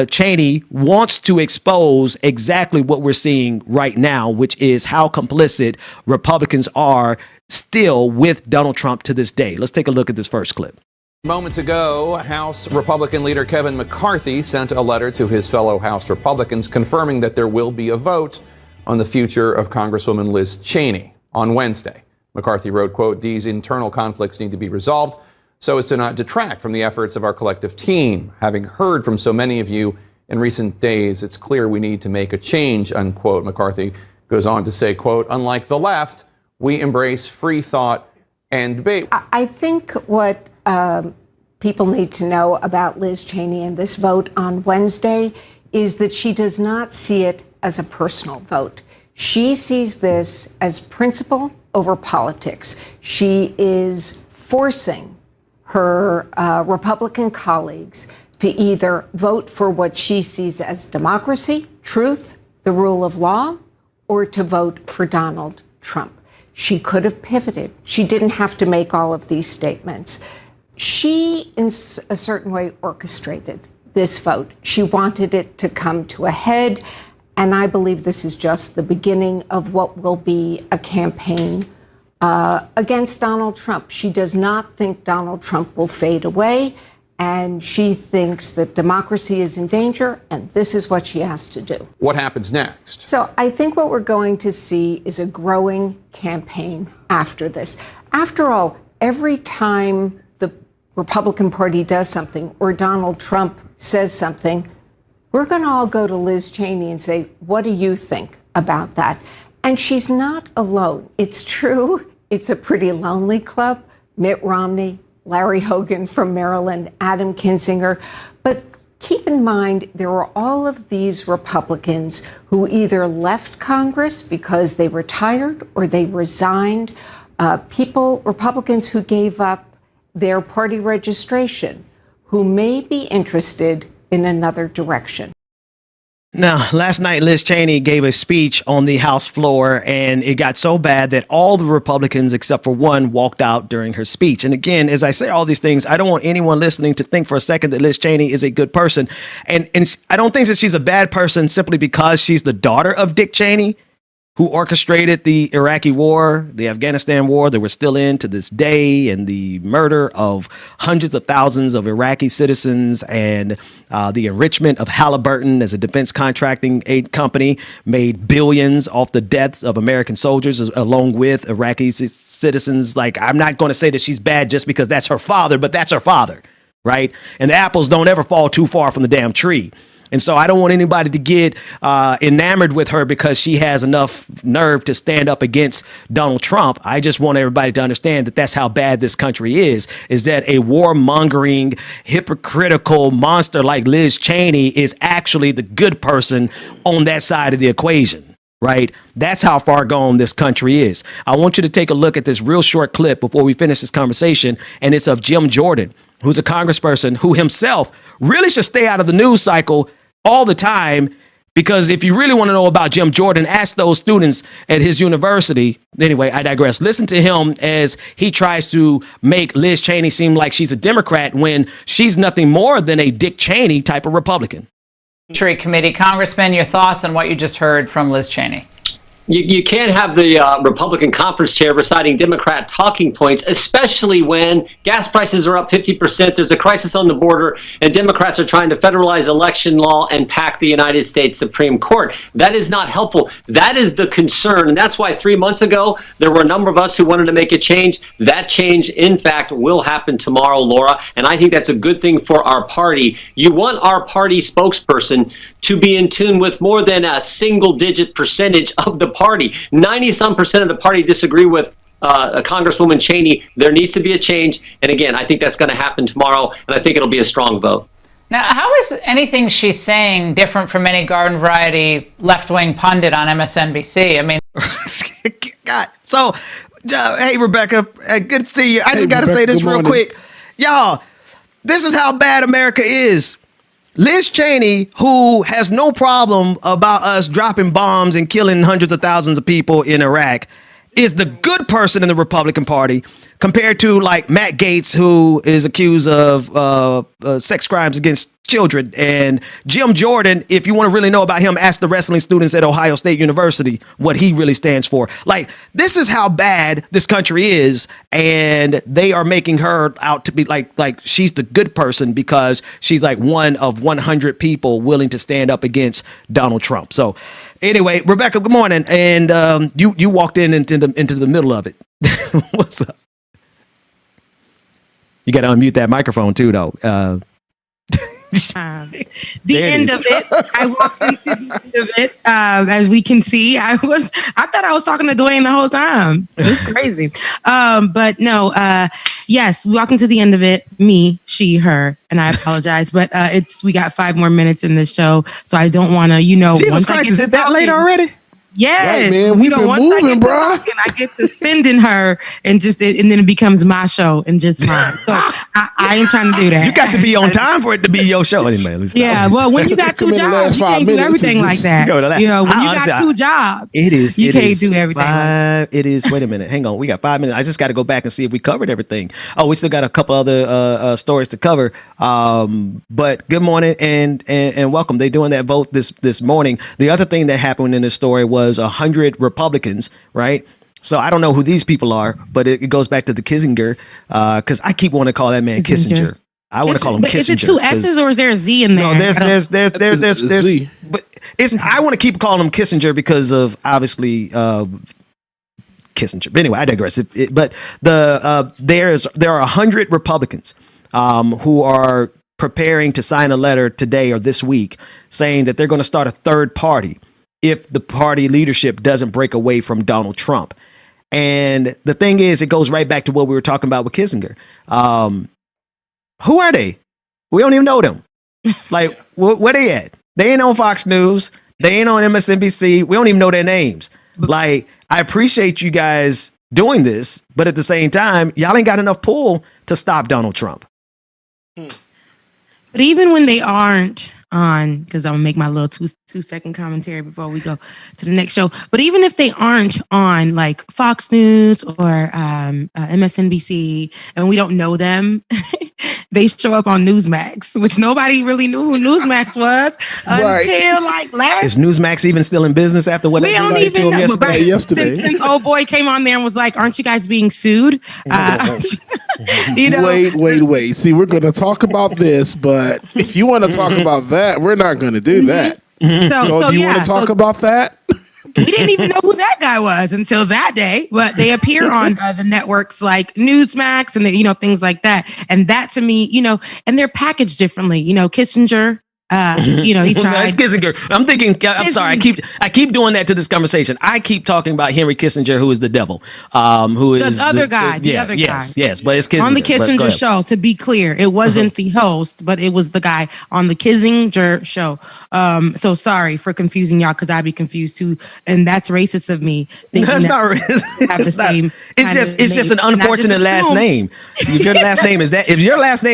Cheney wants to expose exactly what we're seeing right now, which is how complicit Republicans are still with Donald Trump to this day. Let's take a look at this first clip. Moments ago, House Republican leader Kevin McCarthy sent a letter to his fellow House Republicans confirming that there will be a vote on the future of Congresswoman Liz Cheney on Wednesday. McCarthy wrote, quote, "These internal conflicts need to be resolved so as to not detract from the efforts of our collective team. Having heard from so many of you in recent days, it's clear we need to make a change," unquote. McCarthy goes on to say, quote, "Unlike the left, we embrace free thought and debate." I think what people need to know about Liz Cheney and this vote on Wednesday is that she does not see it as a personal vote. She sees this as principle over politics. She is forcing her Republican colleagues to either vote for what she sees as democracy, truth, the rule of law, or to vote for Donald Trump. She could have pivoted. She didn't have to make all of these statements. She, in a certain way, orchestrated this vote. She wanted it to come to a head, and I believe this is just the beginning of what will be a campaign against Donald Trump. She does not think Donald Trump will fade away, and she thinks that democracy is in danger, and this is what she has to do. What happens next? So I think what we're going to see is a growing campaign after this. After all, every time the Republican Party does something or Donald Trump says something, we're going to all go to Liz Cheney and say, what do you think about that? And she's not alone. It's true. It's a pretty lonely club. Mitt Romney, Larry Hogan from Maryland, Adam Kinzinger. But keep in mind, there were all of these Republicans who either left Congress because they retired or they resigned. Republicans who gave up their party registration, who may be interested in another direction. Now, last night, Liz Cheney gave a speech on the House floor, and it got so bad that all the Republicans, except for one, walked out during her speech. And again, as I say all these things, I don't want anyone listening to think for a second that Liz Cheney is a good person. And I don't think that she's a bad person simply because she's the daughter of Dick Cheney, who orchestrated the Iraqi war, the Afghanistan war that we're still in to this day, and the murder of hundreds of thousands of Iraqi citizens, and the enrichment of Halliburton as a defense contracting aid company made billions off the deaths of American soldiers along with Iraqi citizens. Like, I'm not going to say that she's bad just because that's her father, but that's her father, right? And the apples don't ever fall too far from the damn tree. And so I don't want anybody to get enamored with her because she has enough nerve to stand up against Donald Trump. I just want everybody to understand that that's how bad this country is that a warmongering, hypocritical monster like Liz Cheney is actually the good person on that side of the equation. Right? That's how far gone this country is. I want you to take a look at this real short clip before we finish this conversation. And it's of Jim Jordan, who's a congressperson who himself really should stay out of the news cycle all the time, because if you really want to know about Jim Jordan, ask those students at his university. Anyway, I digress. Listen to him as he tries to make Liz Cheney seem like she's a Democrat when she's nothing more than a Dick Cheney type of Republican. Committee. Congressman, your thoughts on what you just heard from Liz Cheney? You can't have the Republican conference chair reciting Democrat talking points, especially when gas prices are up 50%, there's a crisis on the border, and Democrats are trying to federalize election law and pack the United States Supreme Court. That is not helpful. That is the concern, and that's why 3 months ago, there were a number of us who wanted to make a change. That change, in fact, will happen tomorrow, Laura, and I think that's a good thing for our party. You want our party spokesperson to be in tune with more than a single-digit percentage of the party. 90-some% of the party disagree with Congresswoman Cheney, there needs to be a change. And again, I think that's going to happen tomorrow, and I think it'll be a strong vote. Now, how is anything she's saying different from any garden variety left-wing pundit on MSNBC? I mean, God. So, hey, Rebecca, good to see you. I just got to say this real quick. Y'all, this is how bad America is. Liz Cheney, who has no problem about us dropping bombs and killing hundreds of thousands of people in Iraq, is the good person in the Republican Party compared to like Matt Gaetz, who is accused of sex crimes against children. And Jim Jordan, if you want to really know about him, ask the wrestling students at Ohio State University what he really stands for. Like, this is how bad this country is. And they are making her out to be like she's the good person because she's like one of 100 people willing to stand up against Donald Trump. So anyway, Rebecca, good morning. And you walked into the middle of it. What's up? You got to unmute that microphone too, though. The end of it. I walked into the end of it. As we can see, I thought I was talking to Dwayne the whole time. It was crazy. But no, yes, walking to the end of it. Me, she, her, and I apologize. But we got 5 more minutes in this show, so I don't want to, Jesus Christ, is it that late already? Yes, right, man. We've been moving, bro. I get to send in her, and then it becomes my show and just mine. So I ain't trying to do that. You got to be on time for it to be your show, anyway. Yeah, well, when you got 2 jobs, you can't do everything like that. When you got 2 jobs, you can't do everything. It is. Wait a minute, hang on. We got 5 minutes. I just got to go back and see if we covered everything. Oh, we still got a couple other stories to cover. But good morning and welcome. They're doing that vote this morning. The other thing that happened in this story was 100 Republicans, right? So I don't know who these people are, but it goes back to the Kissinger, because I keep wanting to call that man Kissinger. I want to call him Kissinger. Is it 2 S's or is there a Z in there? No, there's Z. But I want to keep calling him Kissinger because of obviously Kissinger. But anyway, I digress. But there are 100 Republicans who are preparing to sign a letter today or this week saying that they're going to start a third party if the party leadership doesn't break away from Donald Trump. And the thing is, it goes right back to what we were talking about with Kissinger. Who are they? We don't even know them. Like, where they at? They ain't on Fox News. They ain't on MSNBC. We don't even know their names. Like, I appreciate you guys doing this, but at the same time, y'all ain't got enough pull to stop Donald Trump. But even when they aren't on, because I'm gonna make my little two-second commentary before we go to the next show. But even if they aren't on like Fox News or MSNBC, and we don't know them, they show up on Newsmax, which nobody really knew who Newsmax was until like last. Is Newsmax even still in business after what they did to him yesterday? Since old boy came on there and was like, "Aren't you guys being sued?" Wait. See, we're going to talk about this, but if you want to talk about that, we're not going to do that. So do you want to talk about that? We didn't even know who that guy was until that day, but they appear on the networks like Newsmax and things like that. And that to me, and they're packaged differently. Kissinger. He tried. That's Kissinger. I'm thinking. I'm sorry. I keep doing that to this conversation. I keep talking about Henry Kissinger, who is the devil. Who is the other guy? Yes. But it's Kissinger on the Kissinger show. To be clear, it wasn't the host, but it was the guy on the Kissinger show. So sorry for confusing y'all, because I'd be confused too, and that's racist of me. That's not racist. Have the same. It's just an unfortunate last name. If your last name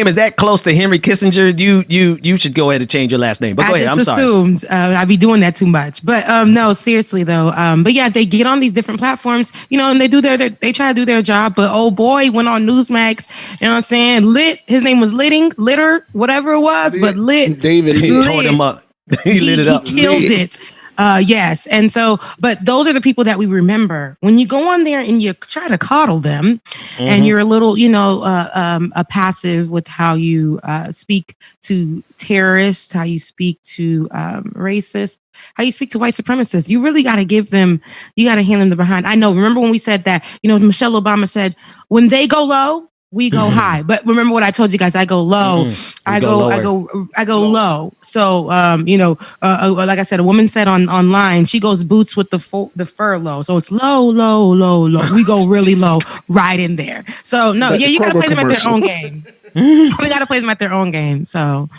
is that close to Henry Kissinger, you should go ahead and change your last name. But go ahead. I'm sorry. Assumed I be doing that too much. But no, seriously though. But yeah, they get on these different platforms, and they do they try to do their job. But old boy went on Newsmax. You know what I'm saying? His name was Litter, whatever it was. But David, he tore him up. He lit it up. He killed it. Yes. And so, but those are the people that we remember. When you go on there and you try to coddle them, and you're a little, a passive with how you speak to terrorists, how you speak to racists, how you speak to white supremacists, you really got to hand them the behind. I know. Remember when we said that, Michelle Obama said, when they go low, we go high. But remember what I told you guys, I go low. I go low. So, like I said, a woman said online, she goes boots with the fur low. So it's low, low, low, low. We go really low right in there. So no, But you got to play them at their own game. We got to play them at their own game. So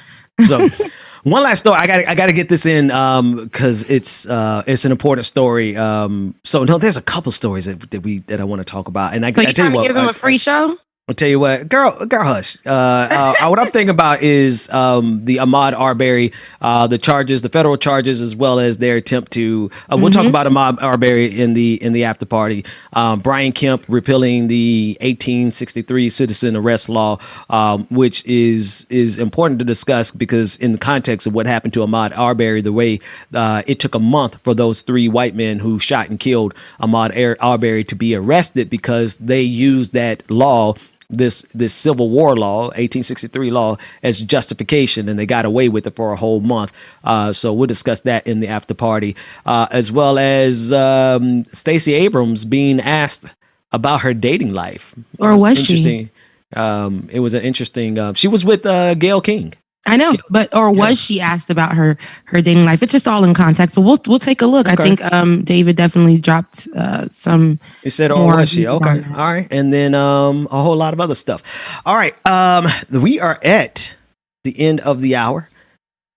one last story. I got to get this in because it's an important story. There's a couple stories that I want to talk about, and I tell you what, give them a free show. I'll tell you what, girl, hush. What I'm thinking about is the Ahmaud Arbery, the federal charges, as well as their attempt to. We'll talk about Ahmaud Arbery in the after party. Brian Kemp repealing the 1863 citizen arrest law, which is important to discuss because in the context of what happened to Ahmaud Arbery, the way it took a month for those 3 white men who shot and killed Ahmaud Arbery to be arrested because they used that law. This Civil War law, 1863 law, as justification, and they got away with it for a whole month. So we'll discuss that in the after party, as well as Stacey Abrams being asked about her dating life. Or was she? It was an interesting. She was with Gayle King. I know, was she asked about her dating life? It's just all in context, but we'll take a look. Okay. I think David definitely dropped some. He said, "Or was she?" Okay, all right, and then a whole lot of other stuff. All right, we are at the end of the hour.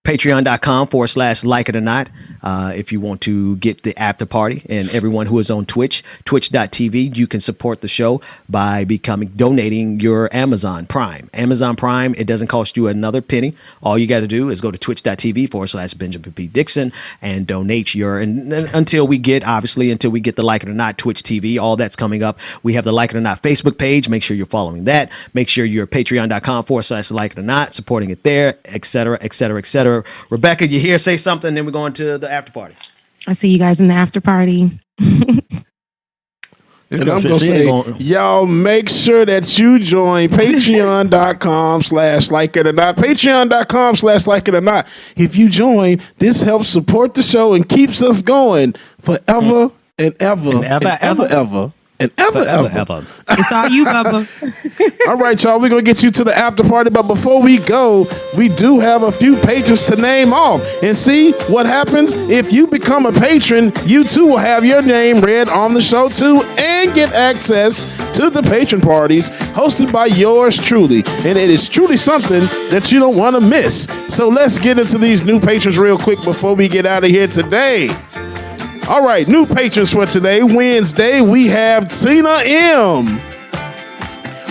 Patreon.com/like it or not. If you want to get the after party, and everyone who is on twitch.tv, you can support the show by donating your Amazon Prime. Amazon Prime, it doesn't cost you another penny. All you got to do is go to twitch.tv/Benjamin P. Dixon and donate until we get the Like It or Not Twitch TV. All that's coming up. We have the Like It or Not Facebook page. Make sure you're following that. Make sure you're patreon.com/like it or not, supporting it there, etc., etc., etc. Rebecca, you here? Say something, then we're going to the after party. I'll see you guys in the after party. And I'm going to say, y'all make sure that you join patreon.com/like it or not. Patreon.com/like it or not. If you join, this helps support the show and keeps us going forever and ever and ever. And ever. It's all you, Bubba. All right, y'all. We're going to get you to the after party. But before we go, we do have a few patrons to name off. And see what happens if you become a patron. You too will have your name read on the show too and get access to the patron parties hosted by yours truly. And it is truly something that you don't want to miss. So let's get into these new patrons real quick before we get out of here today. All right, new patrons for today. Wednesday, we have Tina M,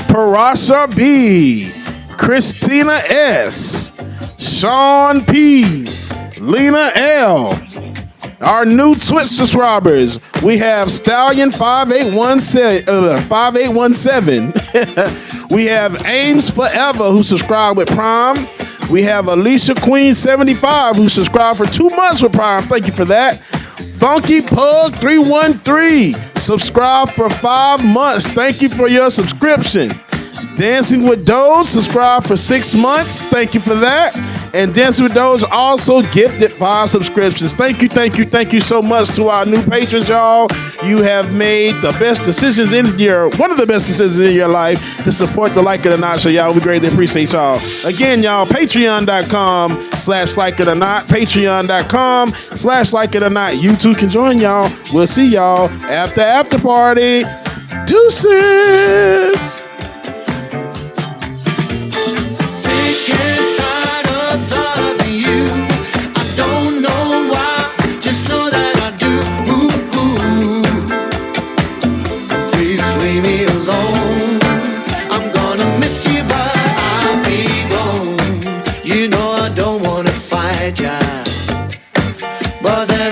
Parasha B, Christina S, Sean P, Lena L. Our new Twitch subscribers, we have Stallion 5817. We have Ames Forever, who subscribed with Prime. We have Alicia Queen 75, who subscribed for 2 months with Prime. Thank you for that. Funky Pug 313, subscribe for 5 months. Thank you for your subscription. Dancing with Doge, subscribe for 6 months. Thank you for that. And Dancing with Doge also gifted 5 subscriptions. Thank you so much to our new patrons, y'all. You have made the best decisions one of the best decisions in your life to support the Like It or Not show, y'all. We greatly appreciate y'all. Again, y'all, patreon.com/like it or not. Patreon.com/like it or not. You too can join, y'all. We'll see y'all after party. Deuces. But there